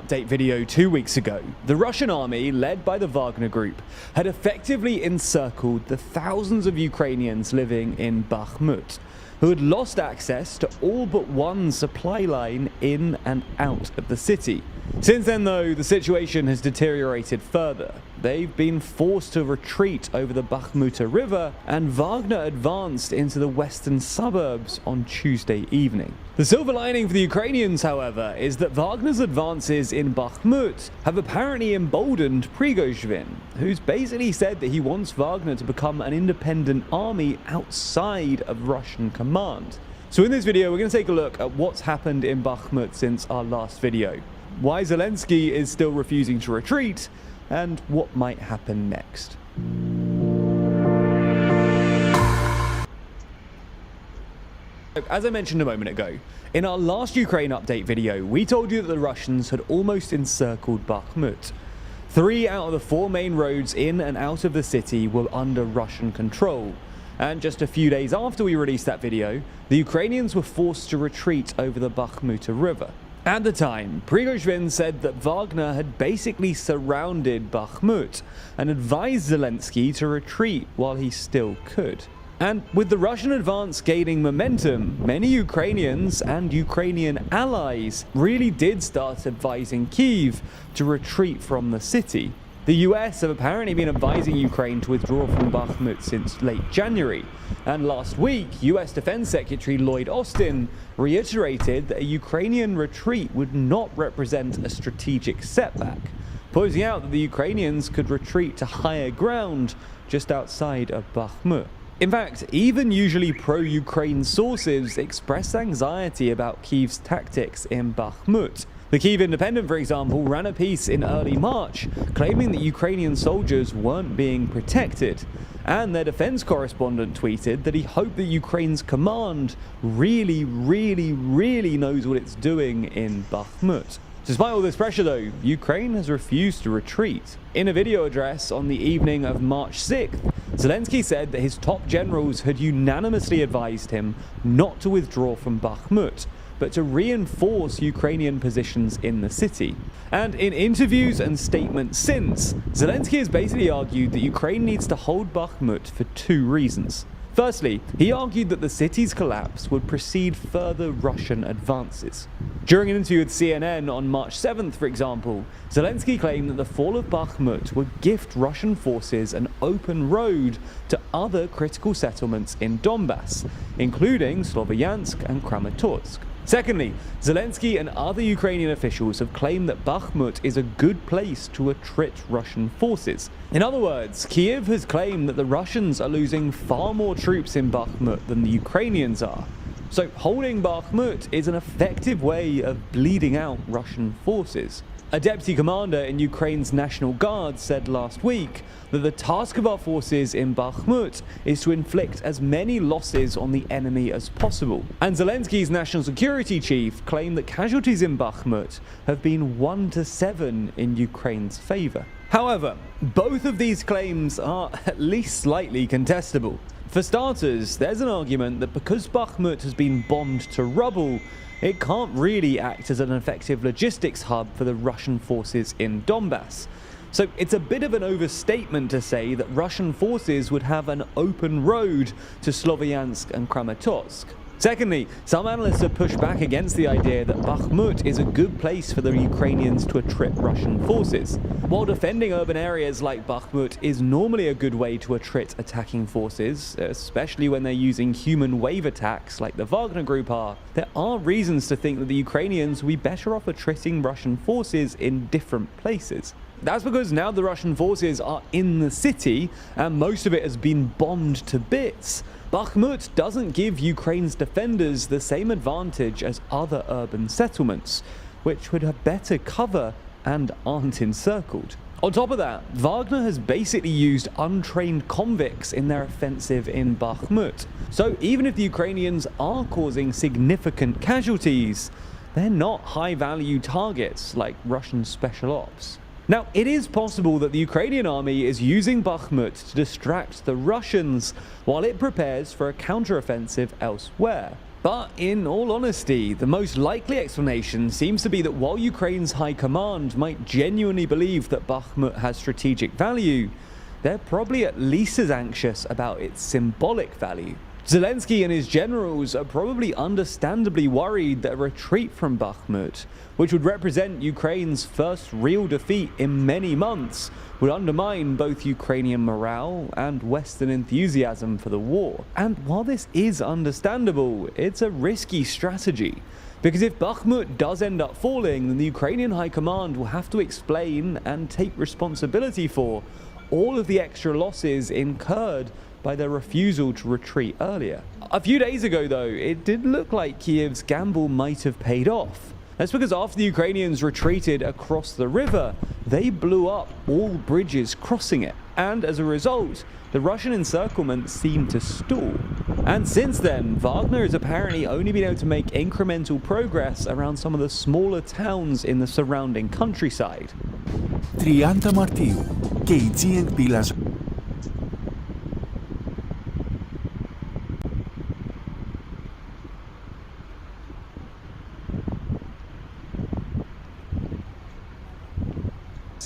update video 2 weeks ago, the Russian army, led by the Wagner Group, had effectively encircled the thousands of Ukrainians living in Bakhmut, who had lost access to all but one supply line in and out of the city. Since then, though, the situation has deteriorated further. They've been forced to retreat over the Bakhmuta River, and Wagner advanced into the western suburbs on Tuesday evening. The silver lining for the Ukrainians, however, is that Wagner's advances in Bakhmut have apparently emboldened Prigozhin, who's basically said that he wants Wagner to become an independent army outside of Russian command. So in this video, we're going to take a look at what's happened in Bakhmut since our last video, why Zelensky is still refusing to retreat, and what might happen next. As I mentioned a moment ago, in our last Ukraine update video, we told you that the Russians had almost encircled Bakhmut. 3 out of the 4 main roads in and out of the city were under Russian control. And just a few days after we released that video, the Ukrainians were forced to retreat over the Bakhmuta River. At the time, Prigozhin said that Wagner had basically surrounded Bakhmut and advised Zelensky to retreat while he still could. And with the Russian advance gaining momentum, many Ukrainians and Ukrainian allies really did start advising Kiev to retreat from the city. The US have apparently been advising Ukraine to withdraw from Bakhmut since late January, and last week, US Defense Secretary Lloyd Austin reiterated that a Ukrainian retreat would not represent a strategic setback, pointing out that the Ukrainians could retreat to higher ground just outside of Bakhmut. In fact, even usually pro-Ukraine sources express anxiety about Kiev's tactics in Bakhmut. The Kiev Independent, for example, ran a piece in early March claiming that Ukrainian soldiers weren't being protected, and their defense correspondent tweeted that he hoped that Ukraine's command really knows what it's doing in Bakhmut. Despite all this pressure, though, Ukraine has refused to retreat. In a video address on the evening of March 6th, Zelensky said that his top generals had unanimously advised him not to withdraw from Bakhmut, but to reinforce Ukrainian positions in the city. And in interviews and statements since, Zelensky has basically argued that Ukraine needs to hold Bakhmut for 2 reasons. Firstly, he argued that the city's collapse would precede further Russian advances. During an interview with CNN on March 7th, for example, Zelensky claimed that the fall of Bakhmut would gift Russian forces an open road to other critical settlements in Donbass, including Sloviansk and Kramatorsk. Secondly, Zelensky and other Ukrainian officials have claimed that Bakhmut is a good place to attrit Russian forces. In other words, Kiev has claimed that the Russians are losing far more troops in Bakhmut than the Ukrainians are. So holding Bakhmut is an effective way of bleeding out Russian forces. A deputy commander in Ukraine's National Guard said last week that the task of our forces in Bakhmut is to inflict as many losses on the enemy as possible. And Zelensky's national security chief claimed that casualties in Bakhmut have been 1 to 7 in Ukraine's favor. However, both of these claims are at least slightly contestable. For starters, there's an argument that because Bakhmut has been bombed to rubble, it can't really act as an effective logistics hub for the Russian forces in Donbass. So it's a bit of an overstatement to say that Russian forces would have an open road to Sloviansk and Kramatorsk. Secondly, some analysts have pushed back against the idea that Bakhmut is a good place for the Ukrainians to attrit Russian forces. While defending urban areas like Bakhmut is normally a good way to attrit attacking forces, especially when they're using human wave attacks like the Wagner Group are, there are reasons to think that the Ukrainians will be better off attriting Russian forces in different places. That's because now the Russian forces are in the city and most of it has been bombed to bits. Bakhmut doesn't give Ukraine's defenders the same advantage as other urban settlements, which would have better cover and aren't encircled. On top of that, Wagner has basically used untrained convicts in their offensive in Bakhmut. So even if the Ukrainians are causing significant casualties, they're not high-value targets like Russian special ops. Now, it is possible that the Ukrainian army is using Bakhmut to distract the Russians while it prepares for a counteroffensive elsewhere. But in all honesty, the most likely explanation seems to be that while Ukraine's high command might genuinely believe that Bakhmut has strategic value, they're probably at least as anxious about its symbolic value. Zelensky and his generals are probably understandably worried that a retreat from Bakhmut, which would represent Ukraine's first real defeat in many months, would undermine both Ukrainian morale and Western enthusiasm for the war. And while this is understandable, it's a risky strategy. Because if Bakhmut does end up falling, then the Ukrainian High Command will have to explain and take responsibility for all of the extra losses incurred by their refusal to retreat earlier. A few days ago though, it did look like Kiev's gamble might have paid off. That's because after the Ukrainians retreated across the river, they blew up all bridges crossing it. And as a result, the Russian encirclement seemed to stall. And since then, Wagner has apparently only been able to make incremental progress around some of the smaller towns in the surrounding countryside. 30 Μαρτίου και η GNP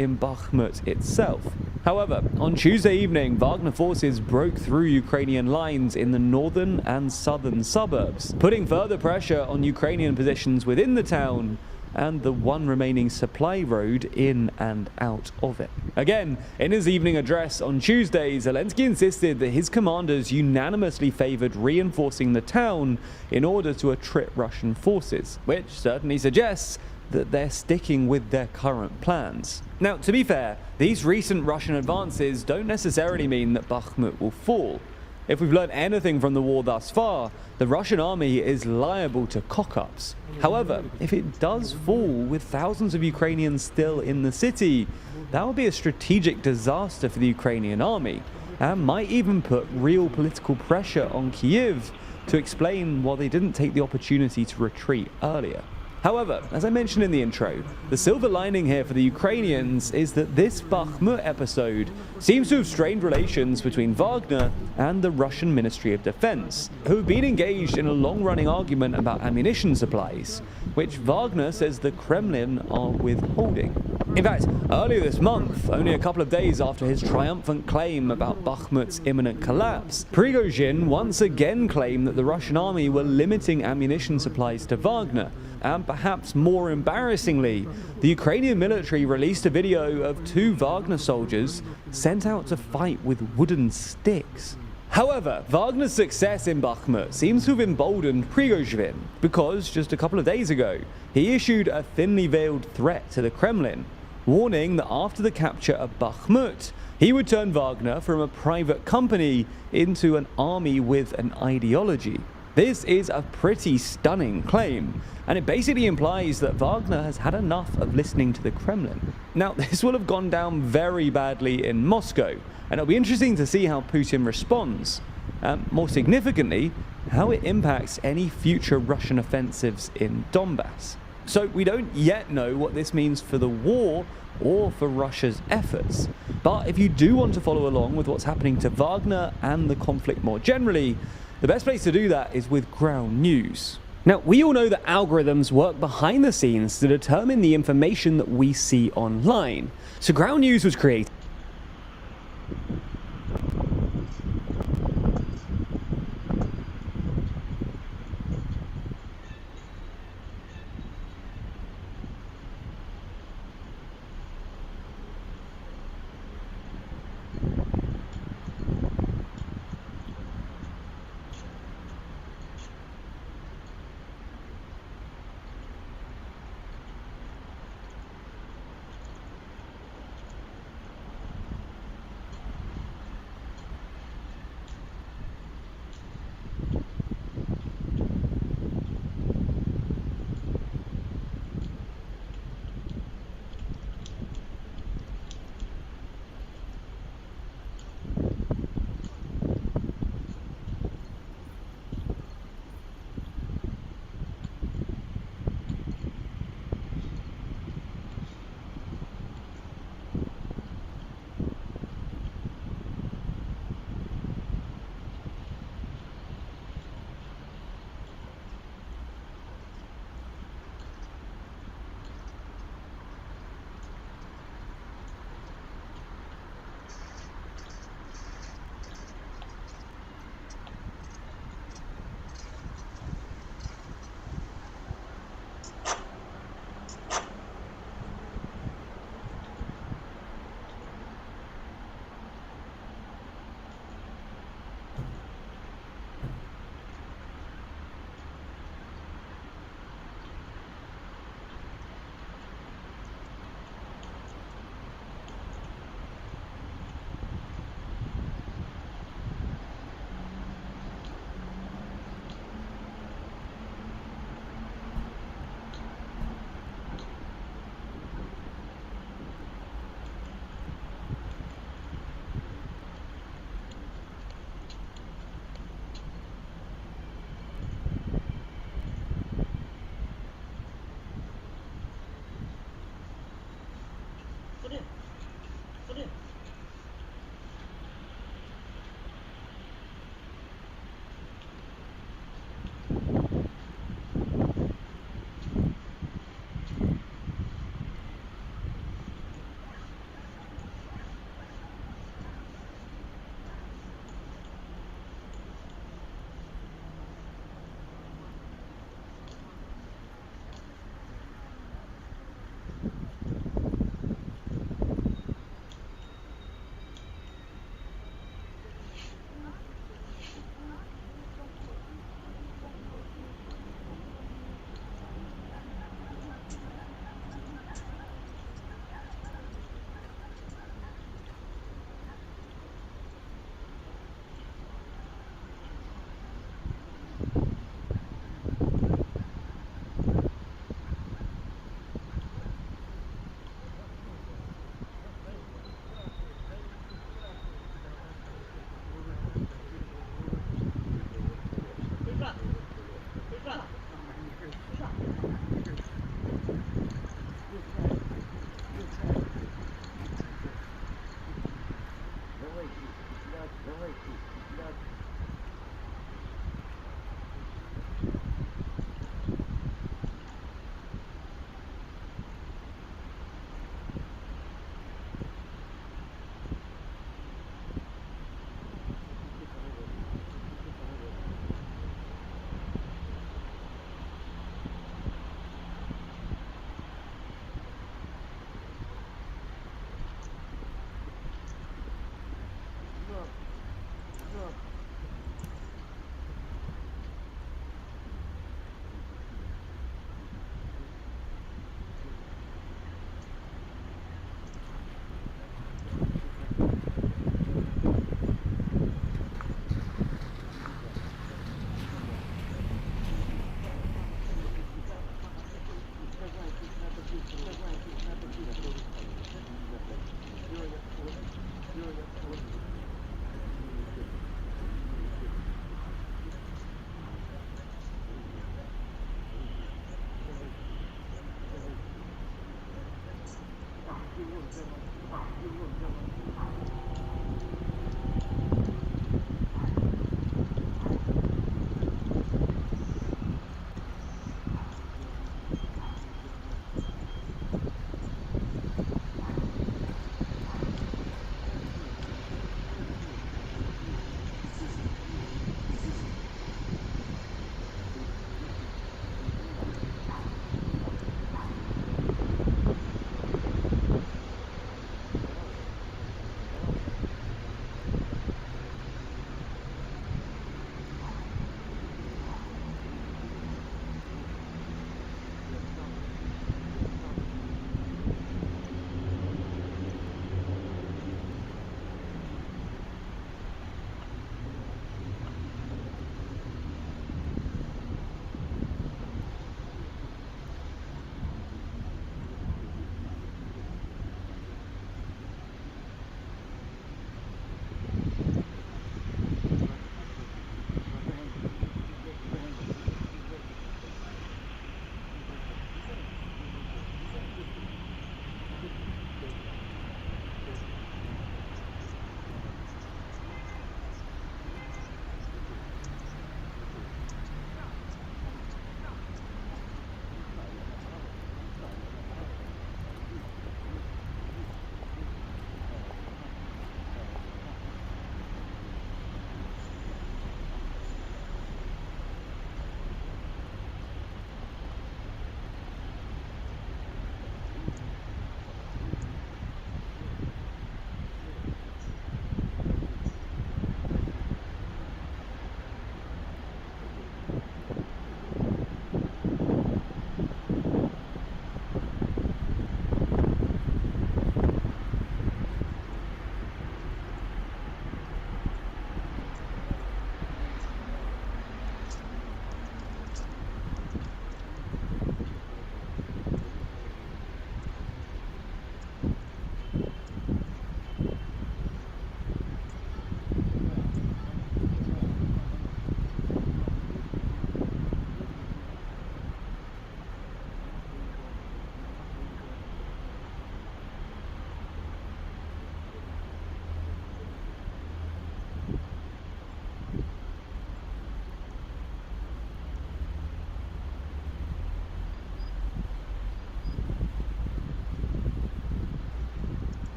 in Bakhmut itself. However, on Tuesday evening, Wagner forces broke through Ukrainian lines in the northern and southern suburbs, putting further pressure on Ukrainian positions within the town and the one remaining supply road in and out of it. Again, in his evening address on Tuesday, Zelensky insisted that his commanders unanimously favored reinforcing the town in order to attrite Russian forces, which certainly suggests that they're sticking with their current plans. Now, to be fair, these recent Russian advances don't necessarily mean that Bakhmut will fall. If we've learned anything from the war thus far, the Russian army is liable to cock-ups. However, if it does fall with thousands of Ukrainians still in the city, that would be a strategic disaster for the Ukrainian army, and might even put real political pressure on Kiev to explain why they didn't take the opportunity to retreat earlier. However, as I mentioned in the intro, the silver lining here for the Ukrainians is that this Bakhmut episode seems to have strained relations between Wagner and the Russian Ministry of Defense, who have been engaged in a long-running argument about ammunition supplies, which Wagner says the Kremlin are withholding. In fact, earlier this month, only a couple of days after his triumphant claim about Bakhmut's imminent collapse, Prigozhin once again claimed that the Russian army were limiting ammunition supplies to Wagner. And perhaps more embarrassingly, the Ukrainian military released a video of 2 Wagner soldiers sent out to fight with wooden sticks. However, Wagner's success in Bakhmut seems to have emboldened Prigozhin, because just a couple of days ago, he issued a thinly veiled threat to the Kremlin, warning that after the capture of Bakhmut, he would turn Wagner from a private company into an army with an ideology. This is a pretty stunning claim, and it basically implies that Wagner has had enough of listening to the Kremlin. Now, this will have gone down very badly in Moscow, and it'll be interesting to see how Putin responds, and more significantly, how it impacts any future Russian offensives in Donbass. So we don't yet know what this means for the war or for Russia's efforts. But if you do want to follow along with what's happening to Wagner and the conflict more generally, the best place to do that is with ground news. Now, we all know that algorithms work behind the scenes to determine the information that we see online. So ground news was created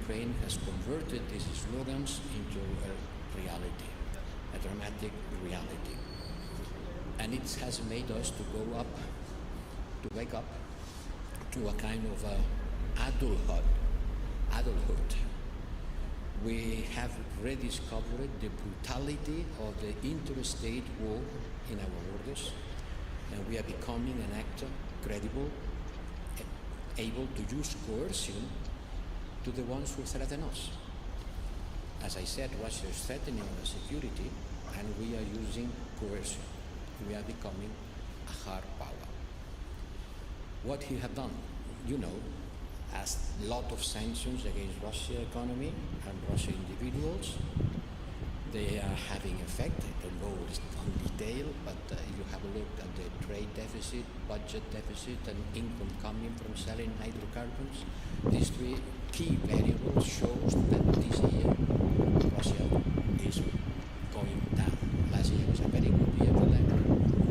Ukraine has converted these slogans into a reality, a dramatic reality. And it has made us to go up, to wake up to a kind of adulthood. We have rediscovered the brutality of the interstate war in our borders, and we are becoming an actor, credible, able to use coercion to the ones who threaten us. As I said, Russia is threatening our security, and we are using coercion. We are becoming a hard power. What he have done, you know, as a lot of sanctions against Russia economy and Russian individuals. They are having effect. I don't go on detail, but you have a look at the trade deficit, budget deficit, and income coming from selling hydrocarbons. These three key variables shows that this year Russia is going down. Last year was a very good year for them.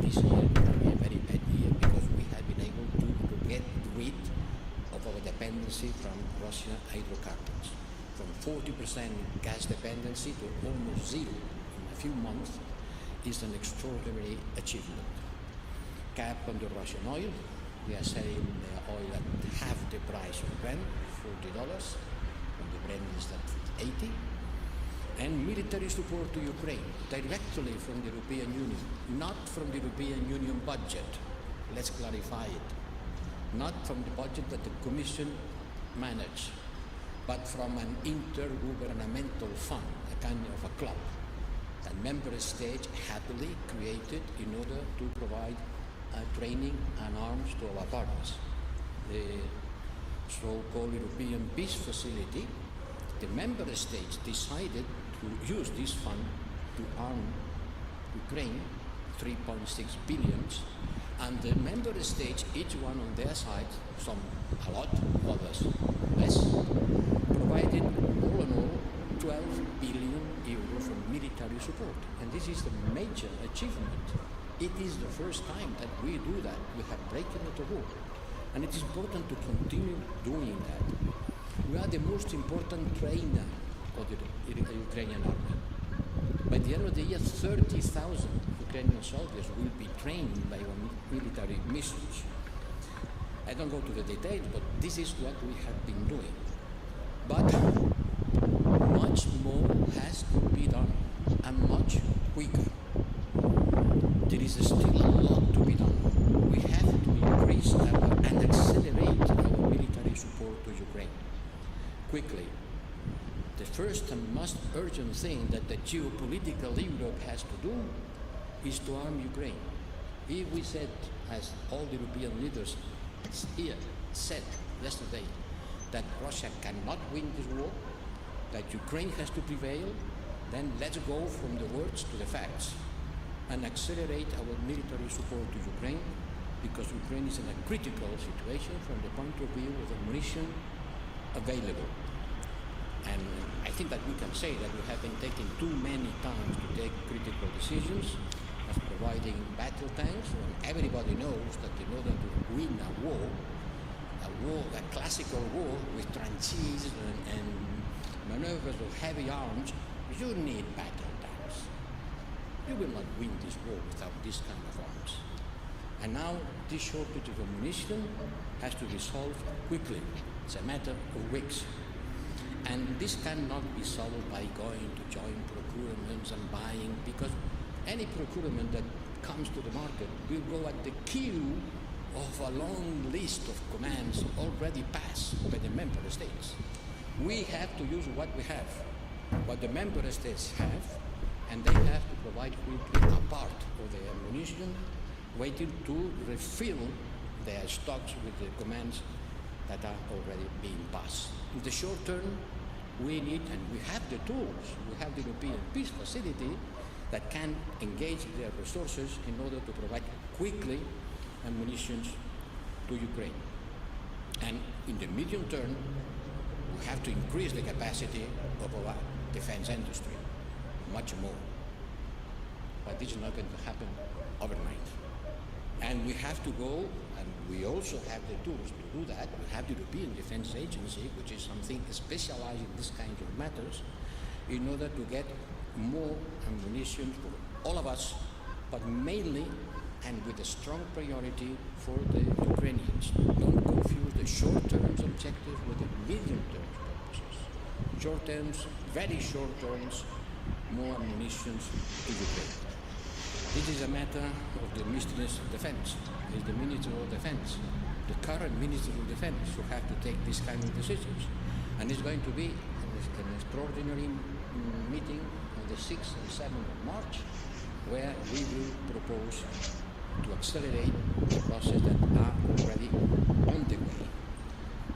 This year will be a very bad year because we have been able to get rid of our dependency from Russian hydrocarbons. From 40% gas dependency to almost zero in a few months is an extraordinary achievement. Cap on the Russian oil. We are selling the oil at half the price of Brent, $40, and the Brent is at 80. And military support to Ukraine, directly from the European Union, not from the European Union budget. Let's clarify it. Not from the budget that the Commission manages, but from an intergovernmental fund, a kind of a club that member states happily created in order to provide training and arms to our partners. The so-called European Peace Facility, the member states decided to use this fund to arm Ukraine, 3.6 billion, and the member states, each one on their side, some a lot, others less, provided all in all 12 billion euros for military support. And this is a major achievement. It is the first time that we do that. We have broken the war. And it is important to continue doing that. We are the most important trainer of the Ukrainian army. By the end of the year, 30,000 Ukrainian soldiers will be trained by our military missions. I don't go to the details, but this is what we have been doing. But much more has to be done, and much quicker. There is still a lot to be done. We have to increase and accelerate our military support to Ukraine quickly. The first and most urgent thing that the geopolitical Europe has to do is to arm Ukraine. If we said, as all the European leaders here said yesterday, that Russia cannot win this war, that Ukraine has to prevail, then let's go from the words to the facts and accelerate our military support to Ukraine, because Ukraine is in a critical situation from the point of view of the ammunition available. And I think that we can say that we have been taking too many times to take critical decisions, as providing battle tanks, when everybody knows that in order to win a classical war with trenches and maneuvers of heavy arms, you need battle tanks. You will not win this war without this kind of arms. And now this shortage of ammunition has to be solved quickly. It's a matter of weeks. And this cannot be solved by going to joint procurements and buying, because any procurement that comes to the market will go at the queue of a long list of commands already passed by the member states. We have to use what we have, what the member states have, and they have to provide quickly a part of the ammunition, waiting to refill their stocks with the commands that are already being passed. In the short term, we need, and we have the tools, we have the European Peace Facility that can engage their resources in order to provide quickly ammunition to Ukraine. And in the medium term, we have to increase the capacity of our defense industry much more. But this is not going to happen overnight. And we have to go, and We also have the tools to do that. We have the European Defence Agency, which is something specialized in this kind of matters, in order to get more ammunition for all of us, but mainly and with a strong priority for the Ukrainians. Don't confuse the short-term objectives with the medium-term purposes. Short terms, very short terms, more ammunition to Ukraine. This is a matter of the Ministry of Defense. It's the Minister of Defense, the current Minister of Defense, who have to take these kind of decisions. And it's going to be an extraordinary meeting on the 6th and 7th of March, where we will propose to accelerate the process that are already on the way.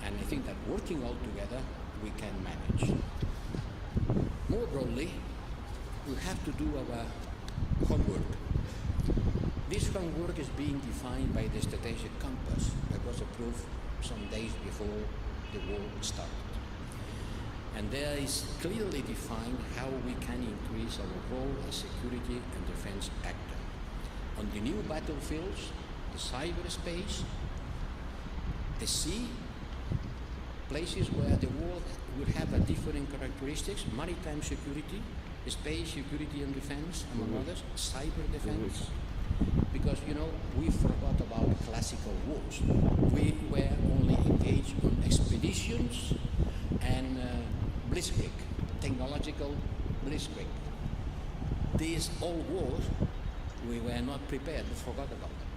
And I think that working all together, we can manage. More broadly, we have to do our homework. This homework is being defined by the strategic compass that was approved some days before the war started. And there is clearly defined how we can increase our role as security and defense actor. On the new battlefields, the cyberspace, the sea, places where the world will have a different characteristics, maritime security, space security and defense, among others, cyber defense. Because, you know, we forgot about classical wars. We were only engaged on expeditions and blitzkrieg, technological blitzkrieg. These old wars, we were not prepared, we forgot about them.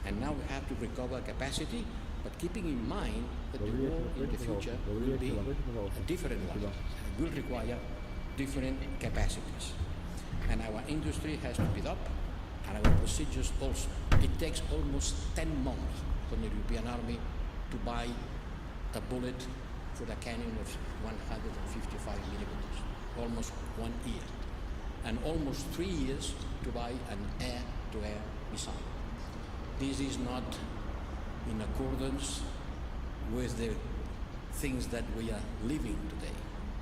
And now we have to recover capacity, but keeping in mind that the war in the future will be a different one, and will require different capacities. And our industry has to build up, and our procedures also. It takes almost 10 months for the European Army to buy a bullet for a cannon of 155 millimeters, almost 1 year. And almost 3 years to buy an air-to-air missile. This is not in accordance with the things that we are living today.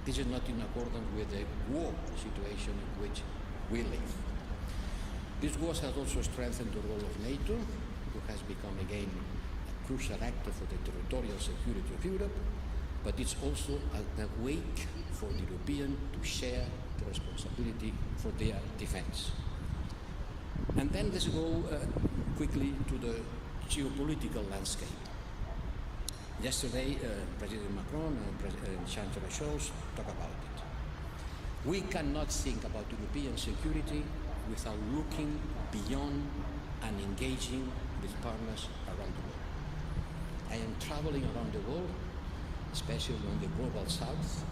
This is not in accordance with the war situation in which we live. This war has also strengthened the role of NATO, who has become again a crucial actor for the territorial security of Europe, but it's also a wake for the Europeans to share the responsibility for their defense. And then let's go quickly to the geopolitical landscape. Yesterday, President Macron and Chancellor Scholz talked about it. We cannot think about European security without looking beyond and engaging with partners around the world. I am traveling around the world, especially on the global south,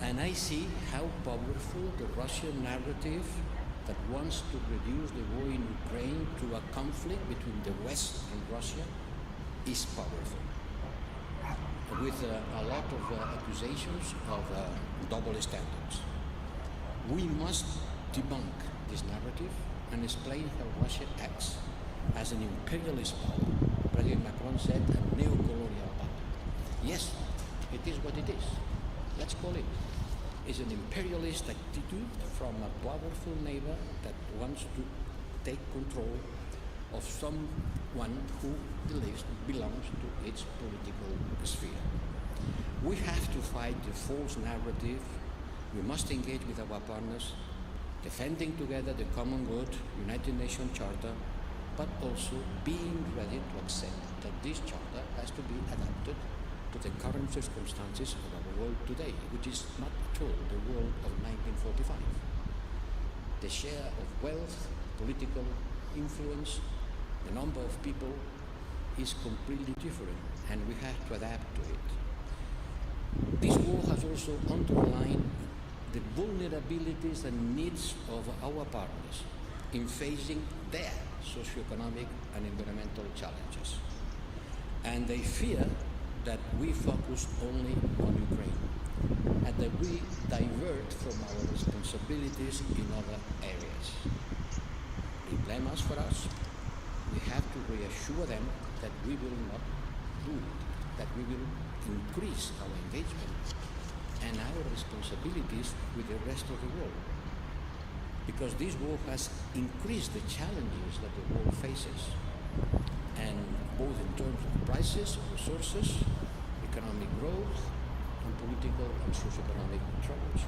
and I see how powerful the Russian narrative that wants to reduce the war in Ukraine to a conflict between the West and Russia is powerful, with a lot of accusations of double standards. We must debunk this narrative and explain how Russia acts as an imperialist power. President Macron said a neo-colonial power. Yes, it is what it is. Let's call it. It's an imperialist attitude from a powerful neighbor that wants to take control of someone who belongs to its political sphere. We have to fight the false narrative. We must engage with our partners, defending together the common good, United Nations Charter, but also being ready to accept that this charter has to be adapted to the current circumstances of our world today, which is not at all the world of 1945. The share of wealth, political influence, the number of people is completely different, and we have to adapt to it. This war has also underlined the vulnerabilities and needs of our partners in facing their socioeconomic and environmental challenges. And they fear that we focus only on Ukraine and that we divert from our responsibilities in other areas. They blame us for us. We have to reassure them that we will not do it, that we will increase our engagement and our responsibilities with the rest of the world. Because this war has increased the challenges that the world faces, and both in crisis of resources, economic growth, and political and socio-economic troubles.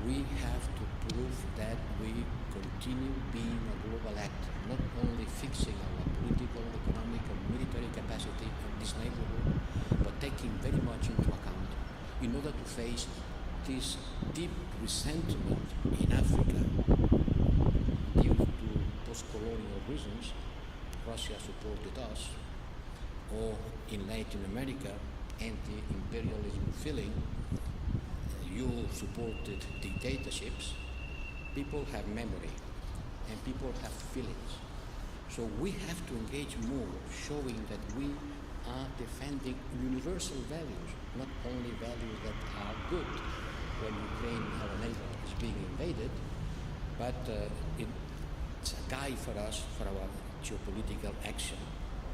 We have to prove that we continue being a global actor, not only fixing our political, economic, and military capacity in this neighborhood, but taking very much into account in order to face this deep resentment in Africa due to post-colonial reasons. Russia supported us, or in Latin America, anti-imperialism feeling, you supported dictatorships. People have memory and people have feelings. So we have to engage more, showing that we are defending universal values, not only values that are good when Ukraine, our neighbor, is being invaded, but it's a guide for us for our geopolitical action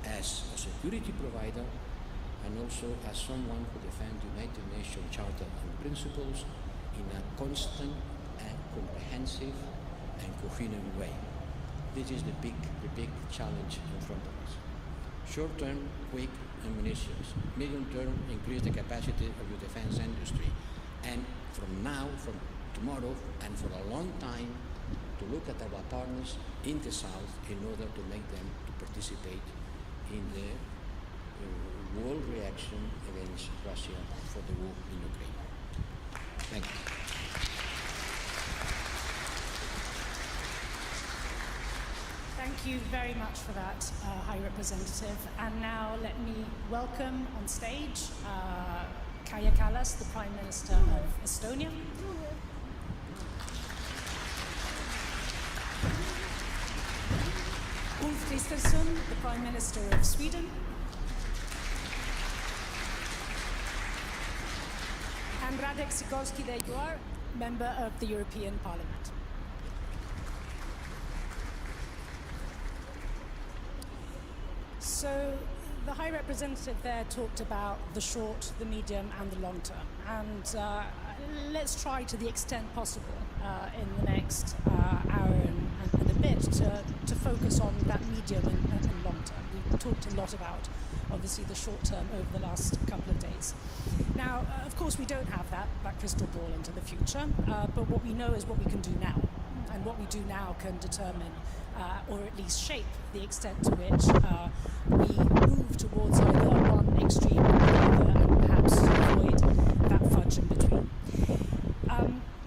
as a security provider and also as someone who defends United Nations Charter and principles in a constant and comprehensive and coherent way. This is the big challenge in front of us. Short-term, quick ammunitions. Medium-term, increase the capacity of your defense industry. And from now, from tomorrow, and for a long time, to look at our partners in the South in order to make them to participate in the world reaction against Russia for the war in Ukraine. Thank you. Thank you very much for that, High Representative. And now let me welcome on stage Kaja Kallas, the Prime Minister of Estonia. Ulf Kristersson, the Prime Minister of Sweden. And Radek Sikorski, there you are, Member of the European Parliament. So the High Representative there talked about the short, the medium and the long term. And let's try to the extent possible in the next hour and a bit to focus on that medium and long term. We've talked a lot about, obviously, the short term over the last couple of days. Now, of course, we don't have that crystal ball into the future, but what we know is what we can do now. And what we do now can determine, or at least shape, the extent to which we move towards either one extreme or the other, and perhaps avoid that fudge in between.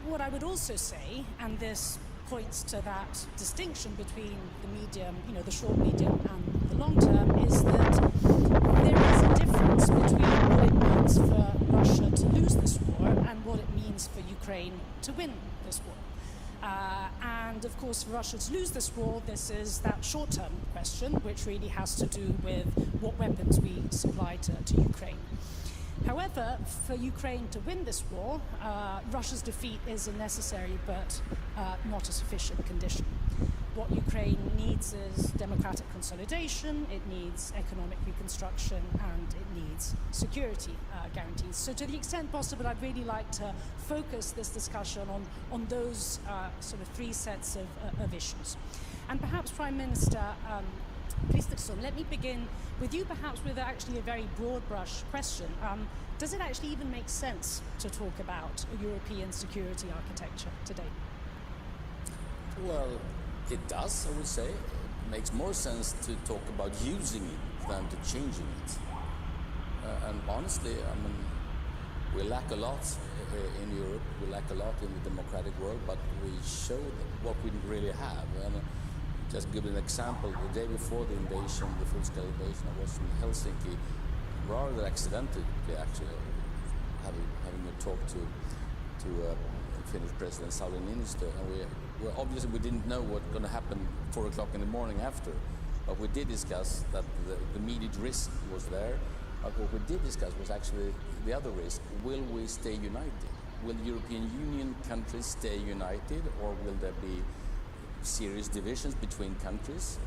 What I would also say, and this points to that distinction between the medium, the short, medium, and the long term, is that there is a difference between what it means for Russia to lose this war and what it means for Ukraine to win this war. And of course, for Russia to lose this war, this is that short-term question, which really has to do with what weapons we supply to Ukraine. However, for Ukraine to win this war, Russia's defeat is a necessary but not a sufficient condition. What Ukraine needs is democratic consolidation, it needs economic reconstruction, and it needs security guarantees. So to the extent possible, I'd really like to focus this discussion on those sort of three sets of issues. And perhaps, Prime Minister Kristersson, let me begin with you, perhaps with actually a very broad brush question. Does it actually even make sense to talk about a European security architecture today? Well, it does, I would say. It makes more sense to talk about using it than to changing it. And honestly, we lack a lot in Europe, we lack a lot in the democratic world, but we show what we really have. And just give an example, the day before the invasion, the full-scale invasion, I was in Helsinki, rather accidentally, actually, having a talk to Finnish President Sauli Niinistö, and well, obviously we didn't know what was going to happen 4 o'clock in the morning after, but we did discuss that the immediate risk was there. But what we did discuss was actually the other risk. Will we stay united? Will the European Union countries stay united, or will there be serious divisions between countries?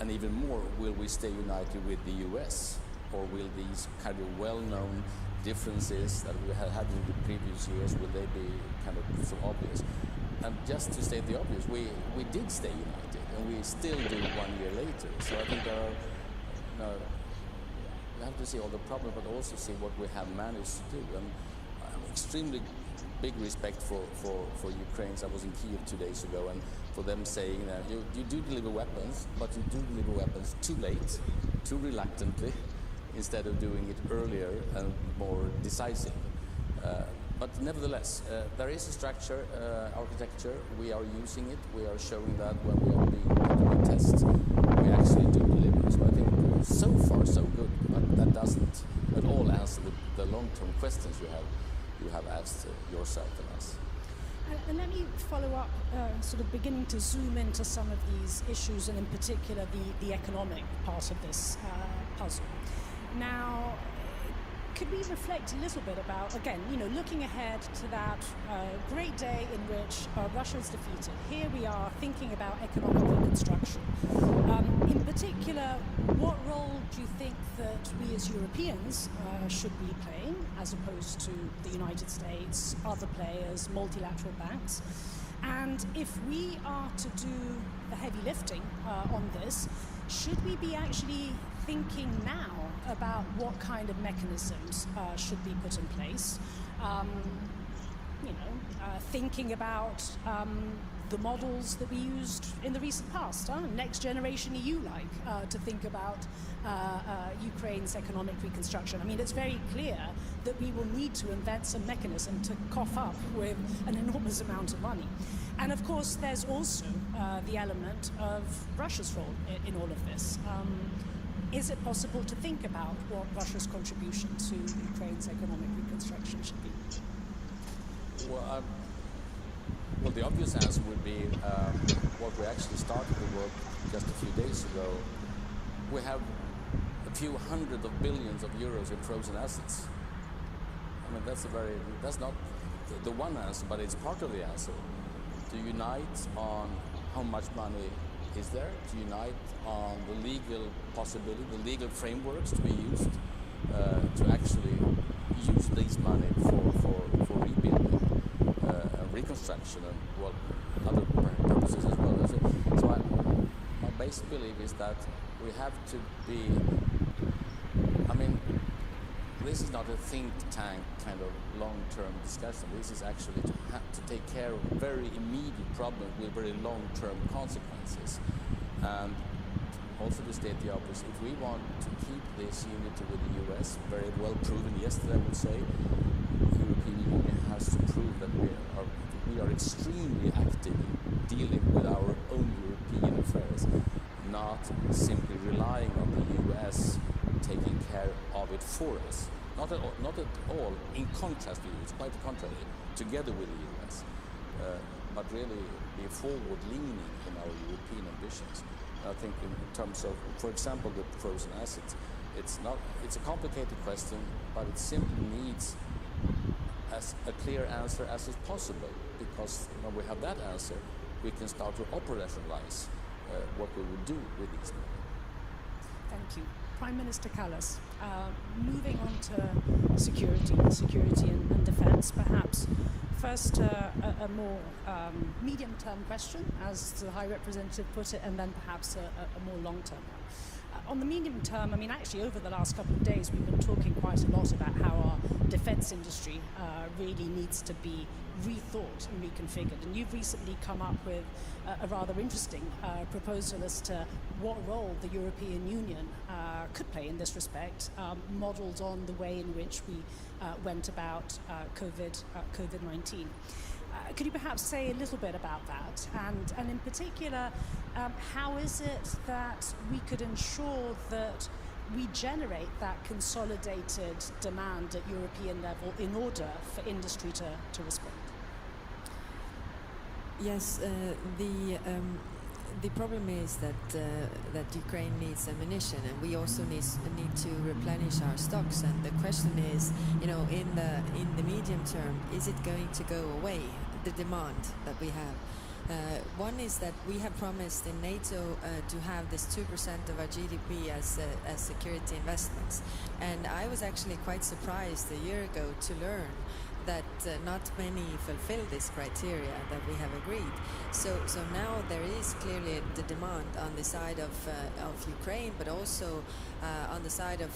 And even more, will we stay united with the US? Or will these kind of well-known differences that we had in the previous years, will they be kind of so obvious? And just to state the obvious, we did stay united, and we still do 1 year later. So I think there are you have to see all the problems, but also see what we have managed to do. And extremely big respect for Ukrainians. I was in Kiev 2 days ago, and for them saying that you do deliver weapons, but you do deliver weapons too late, too reluctantly, instead of doing it earlier and more decisive. But nevertheless, there is a structure, architecture. We are using it. We are showing that when we are doing tests, we actually do deliver. So I think so far so good, but that doesn't at all answer the long-term questions you have asked yourself and us. And let me follow up, sort of beginning to zoom into some of these issues, and in particular the economic part of this puzzle. Now, could we reflect a little bit about, again, looking ahead to that great day in which Russia is defeated? Here we are thinking about economic reconstruction. In particular, what role do you think that we as Europeans should be playing, as opposed to the United States, other players, multilateral banks? And if we are to do the heavy lifting on this, should we be actually thinking now about what kind of mechanisms should be put in place? Thinking about the models that we used in the recent past, next generation EU-like, to think about Ukraine's economic reconstruction. I mean, it's very clear that we will need to invent some mechanism to cough up with an enormous amount of money. And of course, there's also the element of Russia's role in all of this. Is it possible to think about what Russia's contribution to Ukraine's economic reconstruction should be? Well, the obvious answer would be what we actually started the work just a few days ago. We have a few hundred of billions of euros in frozen assets. I mean, that's not the one answer, but it's part of the answer. To unite on how much money is there, to unite on the legal possibility, the legal frameworks to be used to actually use this money for rebuilding, reconstruction, and other purposes as well. So my basic belief is that we have to be, this is not a think tank kind of long-term discussion. This is actually to take care of very immediate problems with very long-term consequences. And also to state the obvious, if we want to keep this unity with the US, very well proven yesterday, I would say, the European Union has to prove that we are extremely active in dealing with our own European affairs, not simply relying on the US taking care of it for us. Not at all in contrast to you, it's quite the contrary, together with the US, but really be forward-leaning in our European ambitions. I think in terms of, for example, the frozen assets, it's a complicated question, but it simply needs as a clear answer as is possible, because when we have that answer, we can start to operationalize what we will do with these money. Thank you. Prime Minister Kallas, moving on to security and defence, perhaps. First, a more medium-term question, as the High Representative put it, and then perhaps a more long-term one. On the medium term, actually over the last couple of days, we've been talking quite a lot about how our defence industry really needs to be rethought and reconfigured. And you've recently come up with a rather interesting proposal as to what role the European Union could play in this respect, modelled on the way in which we went about COVID-19. Could you perhaps say a little bit about that? And in particular, how is it that we could ensure that we generate that consolidated demand at European level in order for industry to respond? Yes, the problem is that Ukraine needs ammunition, and we also need to replenish our stocks. And the question is, in the medium term, is it going to go away, the demand that we have? One is that we have promised in NATO to have this 2% of our GDP as security investments, and I was actually quite surprised a year ago to learn that not many fulfill this criteria that we have agreed. So now there is clearly the demand on the side of Ukraine, but also on the side of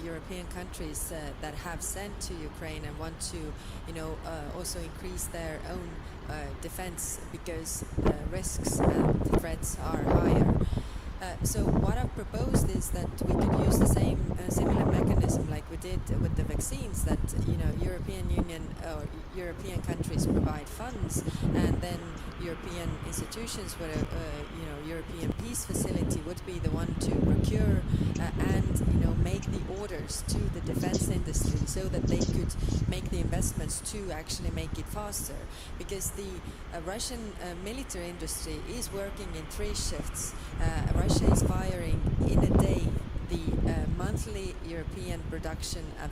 European countries that have sent to Ukraine and want to, also increase their own defense because the risks and the threats are higher. So what I've proposed is that we could use the same similar mechanism like we did with the vaccines, that European Union or European countries provide funds, and then European institutions, where European peace facility would be the one to procure and make the orders to the defense industry so that they could make the investments to actually make it faster, because the Russian military industry is working in 3 shifts. Russia is firing in a day the monthly European production of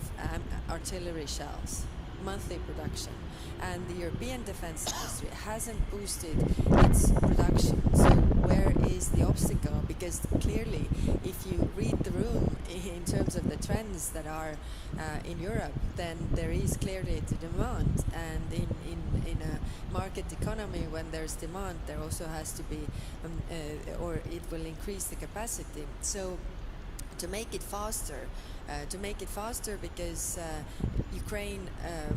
artillery shells, monthly production, and the European defense industry hasn't boosted its production. So where is the obstacle? Because clearly, if you read the room in terms of the trends that are in Europe, then there is clearly the demand, and in a market economy, when there's demand, there also has to be, or it will increase the capacity. So to make it faster, because Ukraine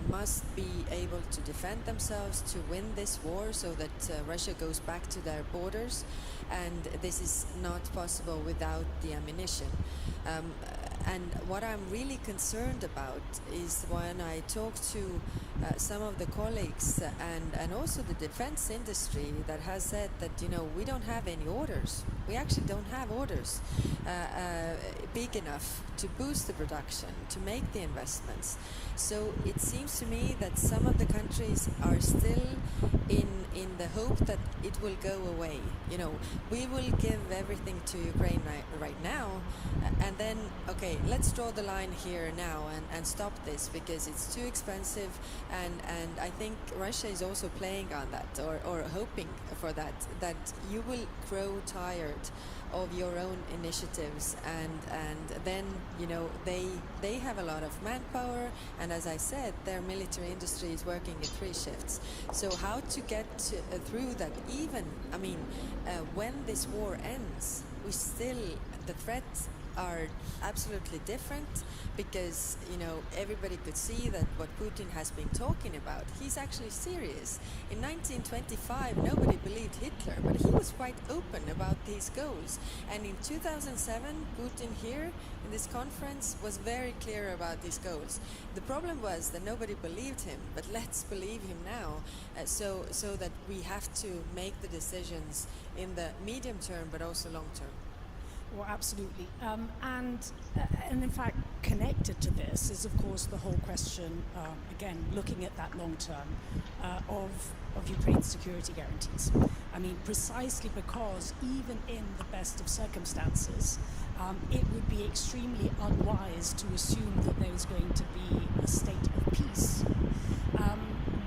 must be able to defend themselves to win this war, so that Russia goes back to their borders, and this is not possible without the ammunition. And what I'm really concerned about is when I talk to some of the colleagues and also the defense industry that has said that, we don't have any orders. We actually don't have orders big enough to boost the production, to make the investments. So it seems to me that some of the countries are still in the hope that it will go away. We will give everything to Ukraine right now, and then, okay, let's draw the line here now and stop this, because it's too expensive, and I think Russia is also playing on that, or hoping for that you will grow tired of your own initiatives, and then they have a lot of manpower, and as I said, their military industry is working in 3 shifts. So how to get through that? Even when this war ends, the threats are absolutely different, because everybody could see that what Putin has been talking about, he's actually serious. In 1925 nobody believed Hitler, but he was quite open about these goals, and in 2007 Putin here in this conference was very clear about these goals. The problem was that nobody believed him, but let's believe him now, so that we have to make the decisions in the medium term but also long term. Well, absolutely. And in fact, connected to this is, of course, the whole question, again, looking at that long term, of Ukraine's security guarantees. Precisely because even in the best of circumstances, it would be extremely unwise to assume that there is going to be a state of peace.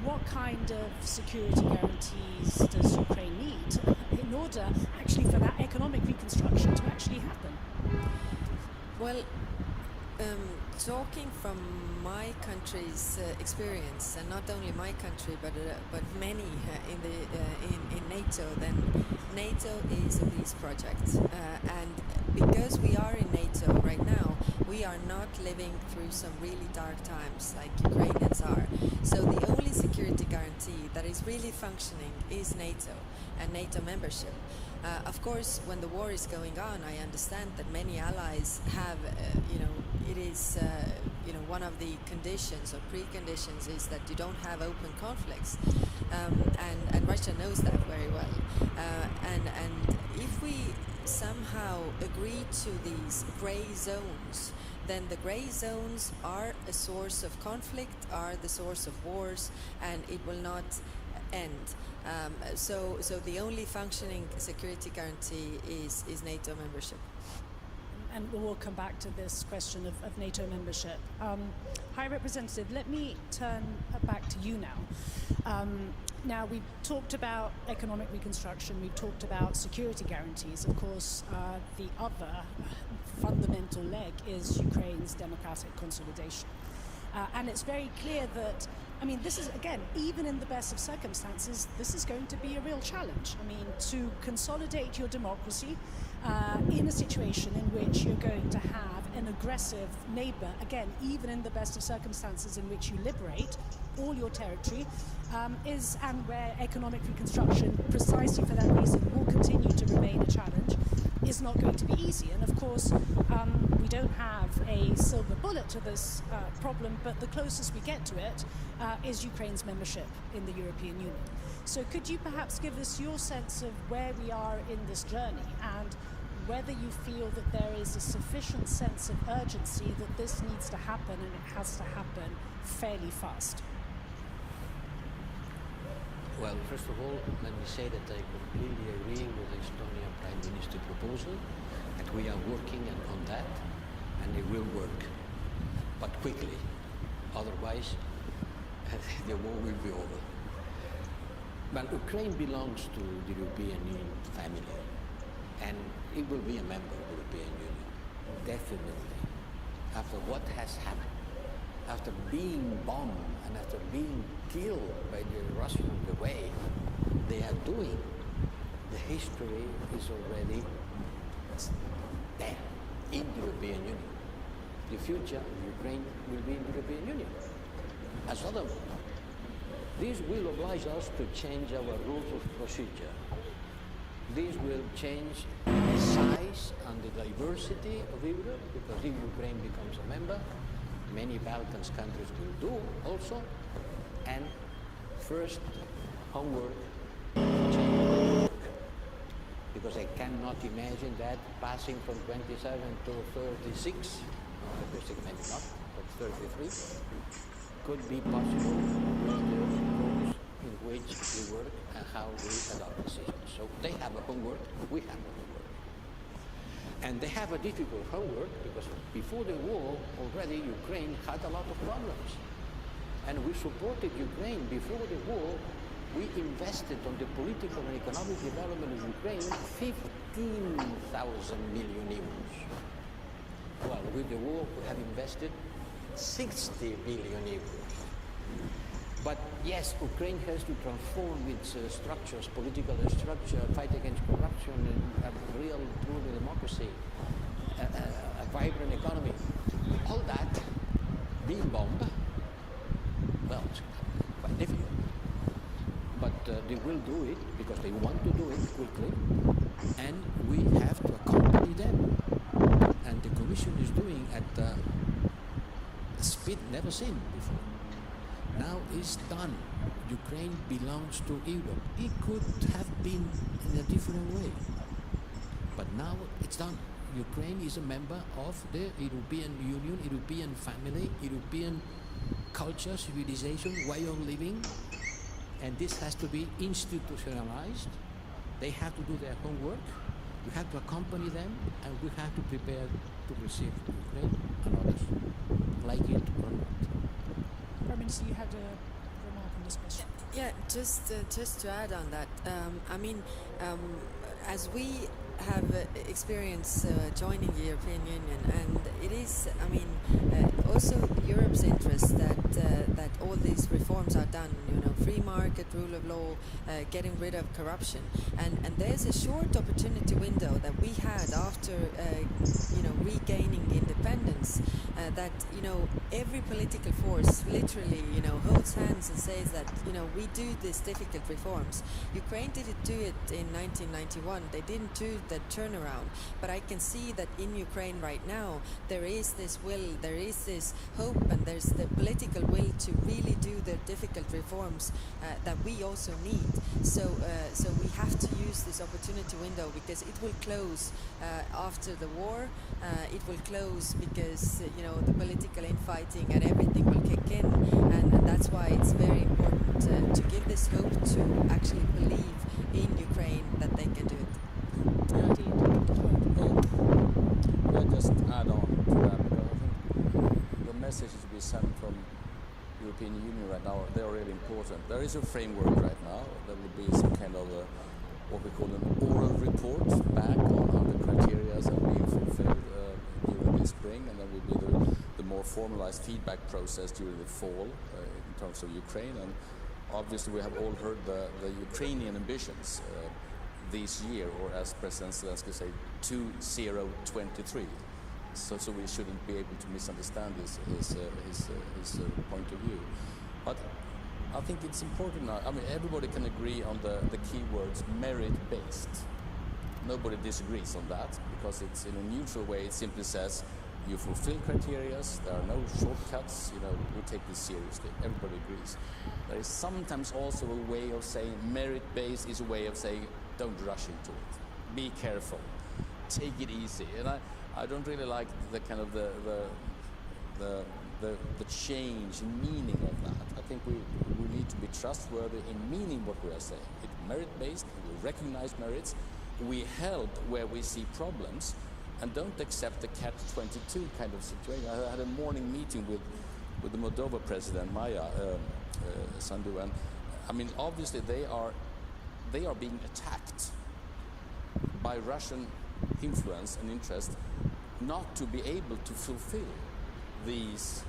What kind of security guarantees does Ukraine need in order actually for that economic reconstruction to actually happen? Well, talking from my country's experience, and not only my country but many in NATO, then NATO is a peace project, and because we are in NATO right now, we are not living through some really dark times like Ukrainians are. So the only security guarantee that is really functioning is NATO and NATO membership. Of course, when the war is going on, I understand that many allies have, it is, one of the conditions or preconditions is that you don't have open conflicts, and Russia knows that very well. And if we somehow agree to these gray zones, then the gray zones are a source of conflict, are the source of wars, and it will not end. So the only functioning security guarantee is NATO membership. And we'll come back to this question of NATO membership. High Representative, let me turn back to you now. Now, we've talked about economic reconstruction, we've talked about security guarantees. Of course, the other fundamental leg is Ukraine's democratic consolidation. And it's very clear that I mean, this is, again, even in the best of circumstances, this is going to be a real challenge. I mean, to consolidate your democracy in a situation in which you're going to have an aggressive neighbor, again, even in the best of circumstances in which you liberate all your territory, and where economic reconstruction, precisely for that reason, will continue to remain a challenge, is not going to be easy. And of course, we don't have a silver bullet to this problem, but the closest we get to it is Ukraine's membership in the European Union. So could you perhaps give us your sense of where we are in this journey, and whether you feel that there is a sufficient sense of urgency that this needs to happen, and it has to happen fairly fast? Well, first of all, let me say that I completely agree with the Estonian Prime Minister proposal, that we are working on that, and it will work, but quickly. Otherwise, the war will be over. But Ukraine belongs to the European Union family, and it will be a member of the European Union, definitely. After what has happened, after being bombed and after being killed by the Russians the way they are doing, the history is already there in the European Union. The future of Ukraine will be in the European Union. As other, this will oblige us to change our rules of procedure. This will change the size and the diversity of Europe, because if Ukraine becomes a member, many Balkans countries will do also. And first, homework, because I cannot imagine that passing from 27 to 36, maybe not, but 33, could be possible with the rules in which we work and how we adopt decisions. So they have a homework, we have a homework. And they have a difficult homework because before the war, already Ukraine had a lot of problems. And we supported Ukraine before the war. We invested on the political and economic development of Ukraine 15,000 million euros. Well, with the war, we have invested 60 billion euros. But yes, Ukraine has to transform its structures, political structure, fight against corruption, and a real, true democracy, a vibrant economy. All that being bombed, well, it's quite difficult. But they will do it because they want to do it quickly, and we have to accompany them. And the Commission is doing at a speed never seen before. Now it's done. Ukraine belongs to Europe. It could have been in a different way, but now it's done. Ukraine is a member of the European Union, European family, European culture, civilization, way of living, and this has to be institutionalized. They have to do their homework. We have to accompany them, and we have to prepare to receive Ukraine and others, like it or not. Prime Minister, you had a remark on this question. Yeah, just to add on that, I mean, as we have experienced joining the European Union, and it is, I mean, also Europe's interest that all these reforms are done. You know, free market, rule of law, getting rid of corruption, and there's a short opportunity window that we had after regaining independence. That every political force literally holds hands and says that we do these difficult reforms. Ukraine didn't do it in 1991. They didn't do the turnaround. But I can see that in Ukraine right now there is this will, there is this hope, and there's the political will to really do the difficult reforms that we also need. So we have to use this opportunity window because it will close after the war. It will close because the political infighting and everything will kick in, and that's why it's very important to give this hope to actually believe in Ukraine that they can do it. Well, just add on to that, because I think the messages we send from European Union right now, they are really important. There is a framework right now. There will be some kind of what we call an oral report back on how the criteria are being fulfilled during the spring, and then will be the more formalized feedback process during the fall, in terms of Ukraine, and obviously we have all heard the Ukrainian ambitions this year, or as President Zelensky said, 2023. So we shouldn't be able to misunderstand his point of view. But I think it's important now. I mean, everybody can agree on the key words merit-based. Nobody disagrees on that, because it's in a neutral way. It simply says you fulfill criteria, there are no shortcuts, we take this seriously. Everybody agrees. There is sometimes also a way of saying merit-based is a way of saying don't rush into it. Be careful. Take it easy. And I don't really like the kind of the change in meaning of that. I think we need to be trustworthy in meaning what we are saying. It's merit-based, we recognize merits, we help where we see problems, and don't accept the catch-22 kind of situation. I had a morning meeting with the Moldova president, Maya Sandu, and I mean, obviously they are being attacked by Russian influence and interest not to be able to fulfill these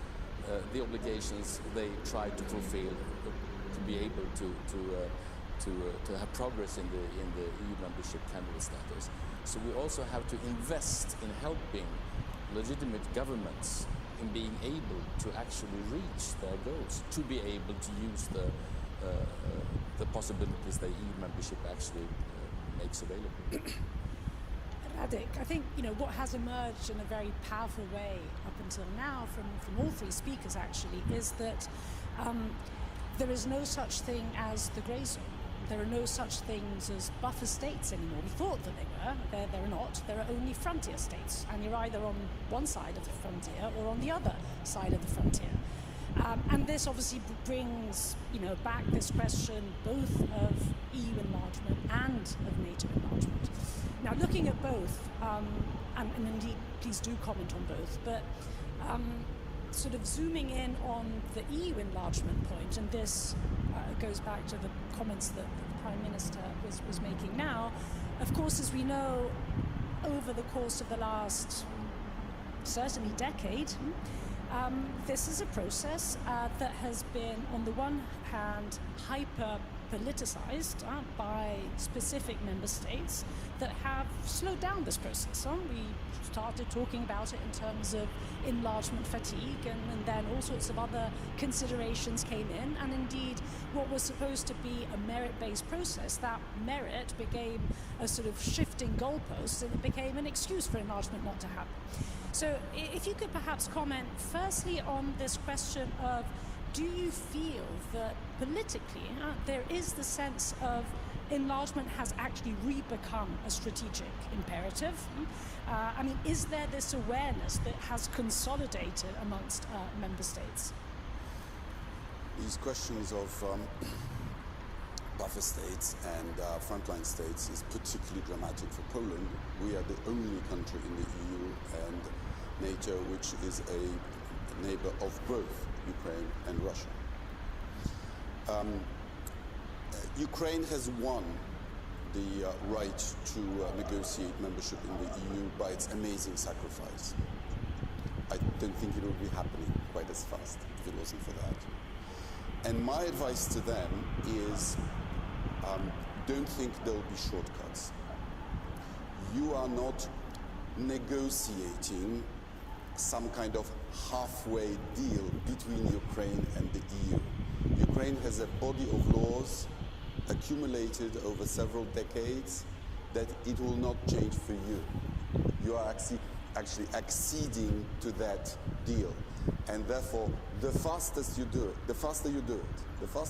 the obligations they try to fulfill, to be able to have progress in the EU membership candidate status. So we also have to invest in helping legitimate governments in being able to actually reach their goals, to be able to use the possibilities that EU membership actually makes available. Radik, I think what has emerged in a very powerful way up until now from all three speakers actually is that there is no such thing as the grey zone. There are no such things as buffer states anymore. We thought that they were. They're not. There are only frontier states, and you're either on one side of the frontier or on the other side of the frontier. And this obviously brings back this question both of EU enlargement and of NATO enlargement. Now, looking at both, and indeed, please do comment on both, but sort of zooming in on the EU enlargement point, and this goes back to the comments that the Prime Minister was making now. Of course, as we know, over the course of the last, certainly decade, this is a process that has been, on the one hand, hyper-politicized by specific member states that have slowed down this process. We started talking about it in terms of enlargement fatigue, and then all sorts of other considerations came in, and indeed what was supposed to be a merit-based process, that merit became a sort of shifting goalpost, and it became an excuse for enlargement not to happen. So if you could perhaps comment firstly on this question of, do you feel that politically there is the sense of enlargement has actually re-become a strategic imperative? I mean, is there this awareness that has consolidated amongst member states? These questions of buffer states and frontline states is particularly dramatic for Poland. We are the only country in the EU and NATO which is a neighbor of both Ukraine and Russia. Ukraine has won the right to negotiate membership in the EU by its amazing sacrifice. I don't think it would be happening quite as fast if it wasn't for that. And my advice to them is don't think there will be shortcuts. You are not negotiating some kind of halfway deal between Ukraine and the EU. Ukraine has a body of laws accumulated over several decades that it will not change for you. You are actually acceding to that deal. And therefore, the faster you do it, the faster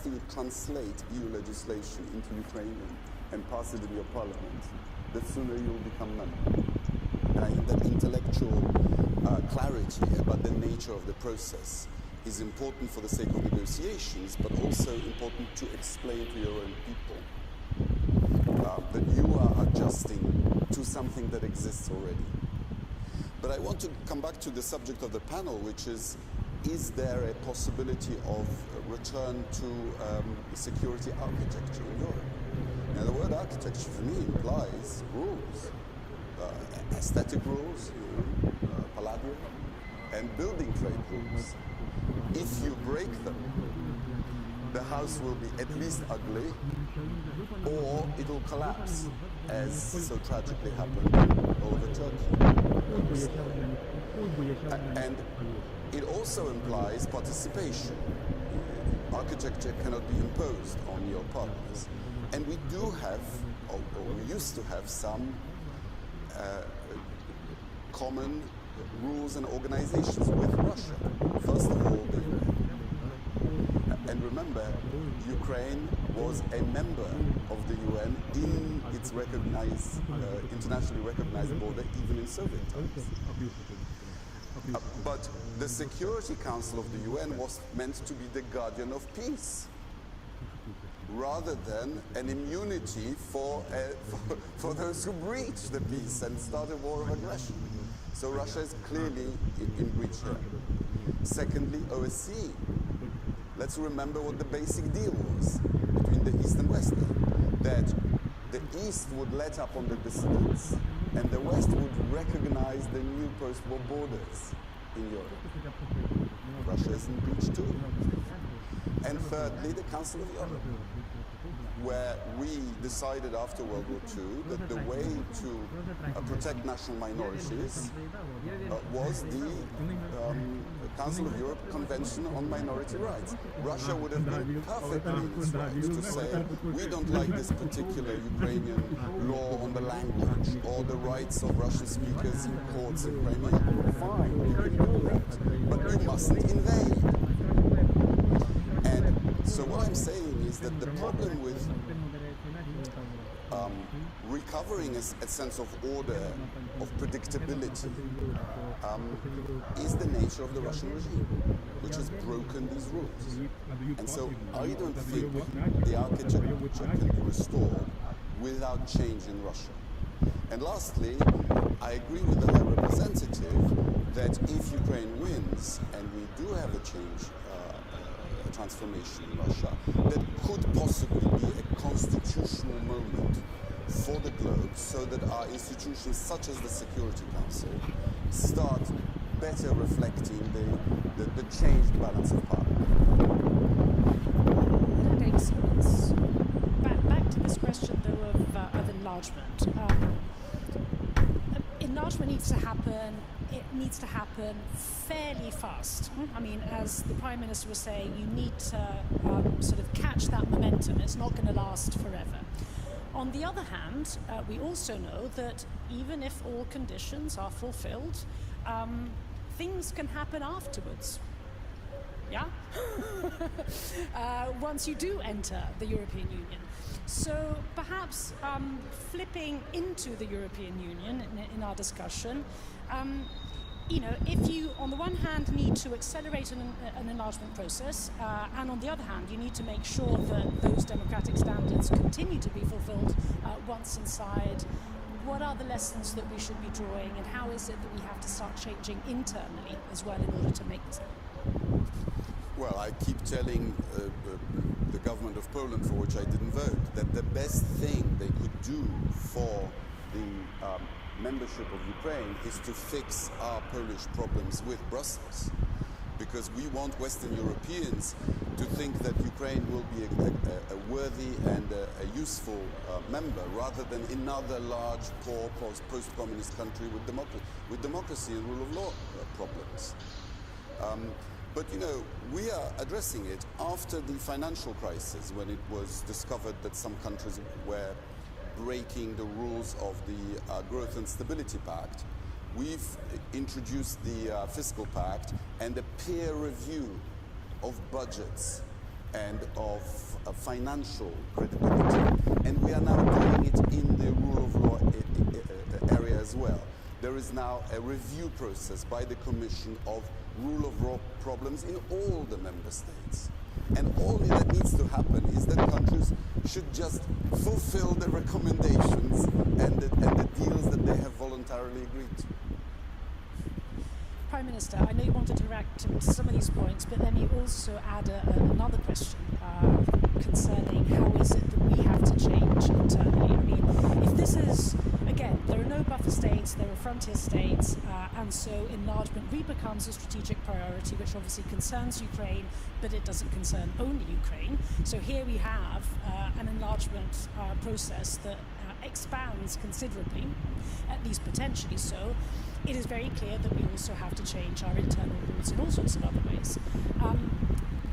you translate EU legislation into Ukrainian and pass it in your parliament, the sooner you will become member. And I think that intellectual clarity about the nature of the process is important for the sake of negotiations, but also important to explain to your own people that you are adjusting to something that exists already. But I want to come back to the subject of the panel, which is there a possibility of return to security architecture in Europe? Now, the word architecture for me implies rules, aesthetic rules, Palladio, and building trade rules. If you break them, the house will be at least ugly, or it will collapse, as so tragically happened over Turkey. And it also implies participation. Architecture cannot be imposed on your partners. And we do have, or we used to have, some common rules and organizations with Russia. First of all, the UN. And remember, Ukraine was a member of the UN in its recognized, internationally recognized border, even in Soviet times. But the Security Council of the UN was meant to be the guardian of peace, rather than an immunity for those who breach the peace and start a war of aggression. So Russia is clearly in breach here. Secondly, OSCE. Let's remember what the basic deal was between the East and West, that the East would let up on the dissidents and the West would recognize the new post-war borders in Europe. Russia is in breach too. And thirdly, the Council of Europe, where we decided after World War II that the way to protect national minorities was the Council of Europe Convention on Minority Rights. Russia would have been perfectly in its rights to say, we don't like this particular Ukrainian law on the language or the rights of Russian speakers in courts in Crimea. Fine, you can do that, but you mustn't invade. And so what I'm saying is that the problem with recovering a sense of order, of predictability, is the nature of the Russian regime, which has broken these rules. And so I don't think the architecture can be restored without change in Russia. And lastly, I agree with the High Representative that if Ukraine wins, and we do have a change, a transformation in Russia, that could possibly be a constitutional moment for the globe, so that our institutions such as the Security Council start better reflecting the changed balance of power. That makes sense. Back to this question though of enlargement. Enlargement needs to happen. It needs to happen fairly fast. I mean, as the Prime Minister was saying, you need to sort of catch that momentum. It's not going to last forever. On the other hand, we also know that even if all conditions are fulfilled, things can happen afterwards. Yeah? Once you do enter the European Union. So perhaps flipping into the European Union in our discussion, you know, if you, on the one hand, need to accelerate an enlargement process, and on the other hand, you need to make sure that those democratic standards continue to be fulfilled once inside, what are the lessons that we should be drawing, and how is it that we have to start changing internally as well in order to make this happen? Well, I keep telling the government of Poland, for which I didn't vote, that the best thing they could do for the membership of Ukraine is to fix our Polish problems with Brussels. Because we want Western Europeans to think that Ukraine will be a worthy and a useful member, rather than another large, poor, post-communist country with democracy and rule of law problems. But you know, we are addressing it after the financial crisis, when it was discovered that some countries were breaking the rules of the Growth and Stability Pact. We've introduced the Fiscal Pact and a peer review of budgets and of financial credibility. And we are now doing it in the rule of law area as well. There is now a review process by the Commission of rule of law problems in all the member states. And all that needs to happen is that countries should just fulfill the recommendations and the deals that they have voluntarily agreed to. Prime Minister, I know you wanted to react to some of these points, but let me also add another question concerning how is it that we have to change internally. I mean, if this is a again, there are no buffer states, there are frontier states, and so enlargement becomes a strategic priority, which obviously concerns Ukraine, but it doesn't concern only Ukraine. So here we have an enlargement process that expands considerably, at least potentially so. It is very clear that we also have to change our internal rules in all sorts of other ways.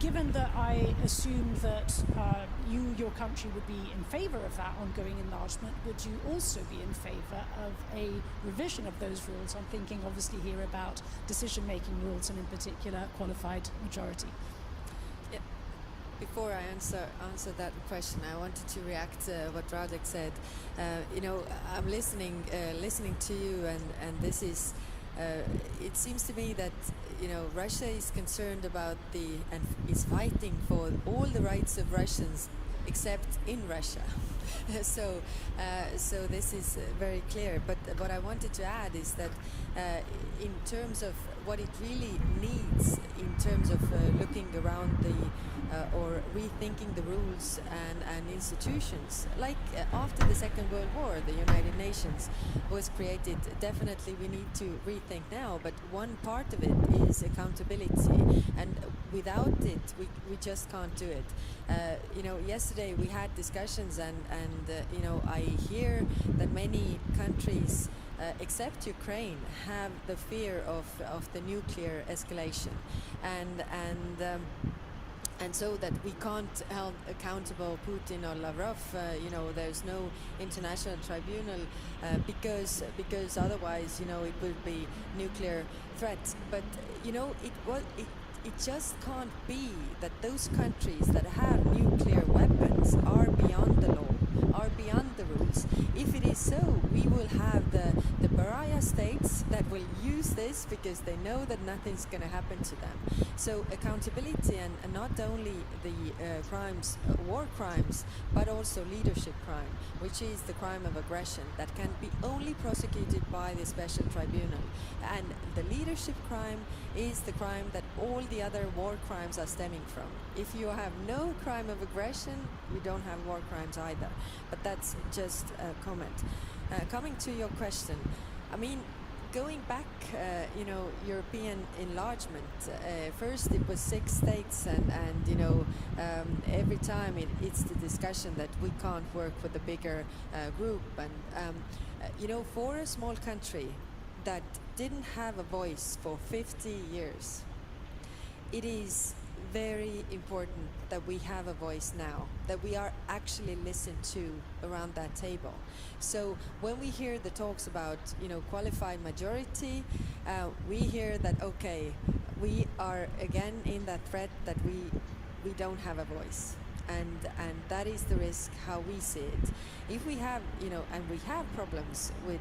Given that I assume that your country would be in favour of that ongoing enlargement, would you also be in favour of a revision of those rules? I'm thinking obviously here about decision-making rules and in particular qualified majority. Yeah. Before I answer that question, I wanted to react to what Radek said. I'm listening to you, and this is. It seems to me that Russia is concerned about and is fighting for all the rights of Russians, except in Russia. So this is very clear. But what I wanted to add is that in terms of what it really needs, in terms of looking around or rethinking the rules and institutions, like after the Second World War, the United Nations was created. Definitely we need to rethink now, but one part of it is accountability, and without it we just can't do it. Yesterday we had discussions and I hear that many countries except Ukraine have the fear of the nuclear escalation, and so that we can't hold accountable Putin or Lavrov. There's no international tribunal because otherwise, it would be nuclear threats. But it just can't be that those countries that have nuclear weapons are beyond the law, are beyond the rules. If it is so, we will have the pariah states that will use this because they know that nothing's going to happen to them. So accountability and not only the crimes, war crimes, but also leadership crime, which is the crime of aggression that can be only prosecuted by the special tribunal. And the leadership crime is the crime that all the other war crimes are stemming from. If you have no crime of aggression, you don't have war crimes either. But that's just a comment. Coming to your question, I mean, going back, European enlargement, first it was 6 states and every time it's the discussion that we can't work with a bigger group. And, for a small country that didn't have a voice for 50 years, it is very important that we have a voice now, that we are actually listened to around that table. So when we hear the talks about, qualified majority, we hear that, okay, we are again in that threat that we don't have a voice. And that is the risk how we see it. If we have, and we have problems with,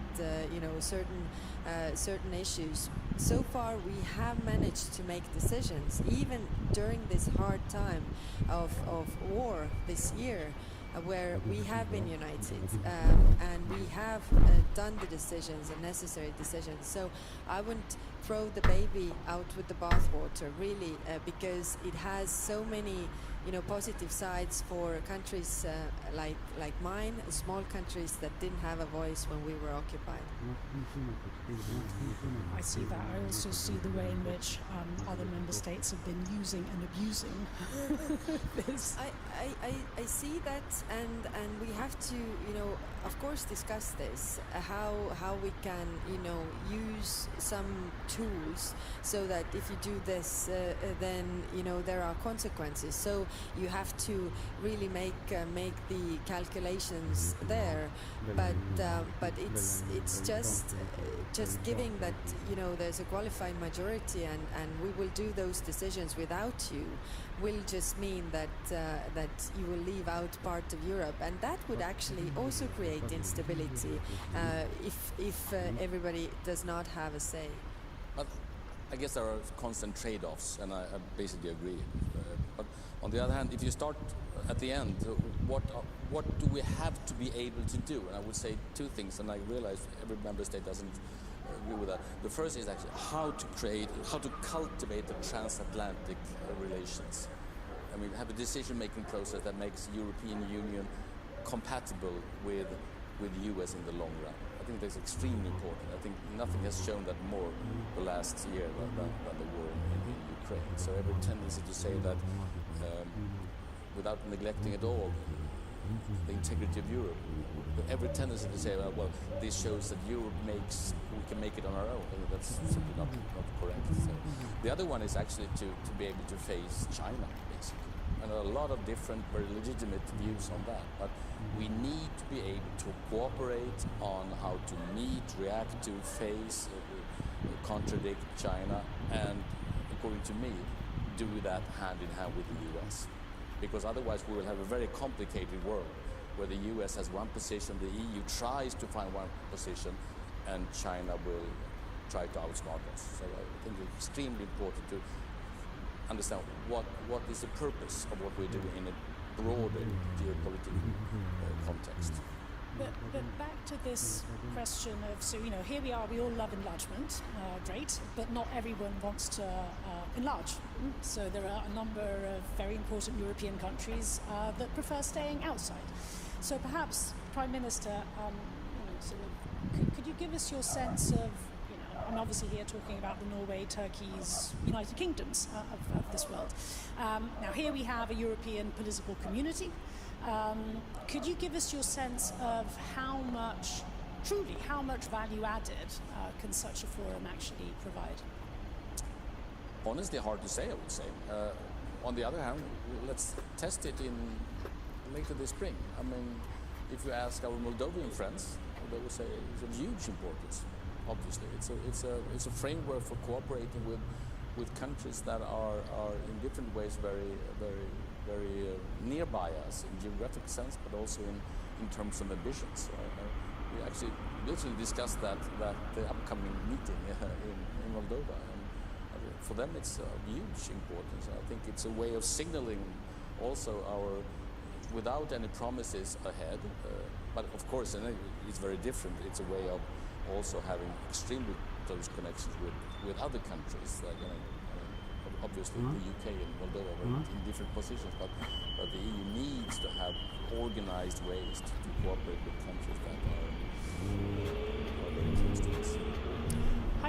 certain issues, so far we have managed to make decisions, even during this hard time of war this year, where we have been united and we have done the decisions and necessary decisions. So I wouldn't throw the baby out with the bathwater, really, because it has so many positive sides for countries like mine, small countries that didn't have a voice when we were occupied. I see that. I also see the way in which other member states have been using and abusing this. I see that, and we have to, of course, discuss this. How we can, use some tools so that if you do this, then there are consequences. So you have to really make the calculations there. But it's just giving that there's a qualified majority and we will do those decisions without you will just mean that you will leave out part of Europe, and that would actually also create instability if everybody does not have a say. I guess there are constant trade-offs, and I basically agree. But on the other hand, if you start at the end, what do we have to be able to do? And I would say 2 things, and I realize every member state doesn't agree with that. The first is actually how to cultivate the transatlantic relations. I mean, have a decision-making process that makes European Union compatible with the US in the long run. I think that's extremely important. I think nothing has shown that more the last year than the war in Ukraine. So every tendency to say that without neglecting at all the integrity of Europe, every tendency to say, well, this shows that Europe we can make it on our own. I think that's simply not correct. So the other one is actually to be able to face China, basically. And a lot of different, very legitimate views on that. But we need to be able to cooperate on how to meet, react to, face, contradict China, and according to me, do that hand in hand with the US. Because otherwise we will have a very complicated world where the US has one position, the EU tries to find one position, and China will try to outsmart us. So I think it's extremely important to understand what is the purpose of what we do in a broader geopolitical context. But back to this question of, so, here we are, we all love enlargement, great, but not everyone wants to enlarge. So there are a number of very important European countries that prefer staying outside. So perhaps, Prime Minister, could you give us your sense of, I'm obviously here talking about the Norway, Turkey's, United Kingdoms of this world. Now here we have a European political community. Could you give us your sense of how much value added can such a forum actually provide? Honestly, hard to say, I would say. On the other hand, let's test it in later this spring. I mean, if you ask our Moldovan friends, they will say it's of huge importance. Obviously, it's a framework for cooperating with countries that are in different ways very nearby us in geographic sense, but also in terms of ambitions. We actually literally discussed that the upcoming meeting in Moldova, and for them it's of huge importance. I think it's a way of signaling also without any promises ahead, but of course, and it's very different. It's a way of also having extremely close connections with other countries. That, obviously, the UK and Moldova are in different positions, but the EU needs to have organized ways to cooperate with countries that are very close to us.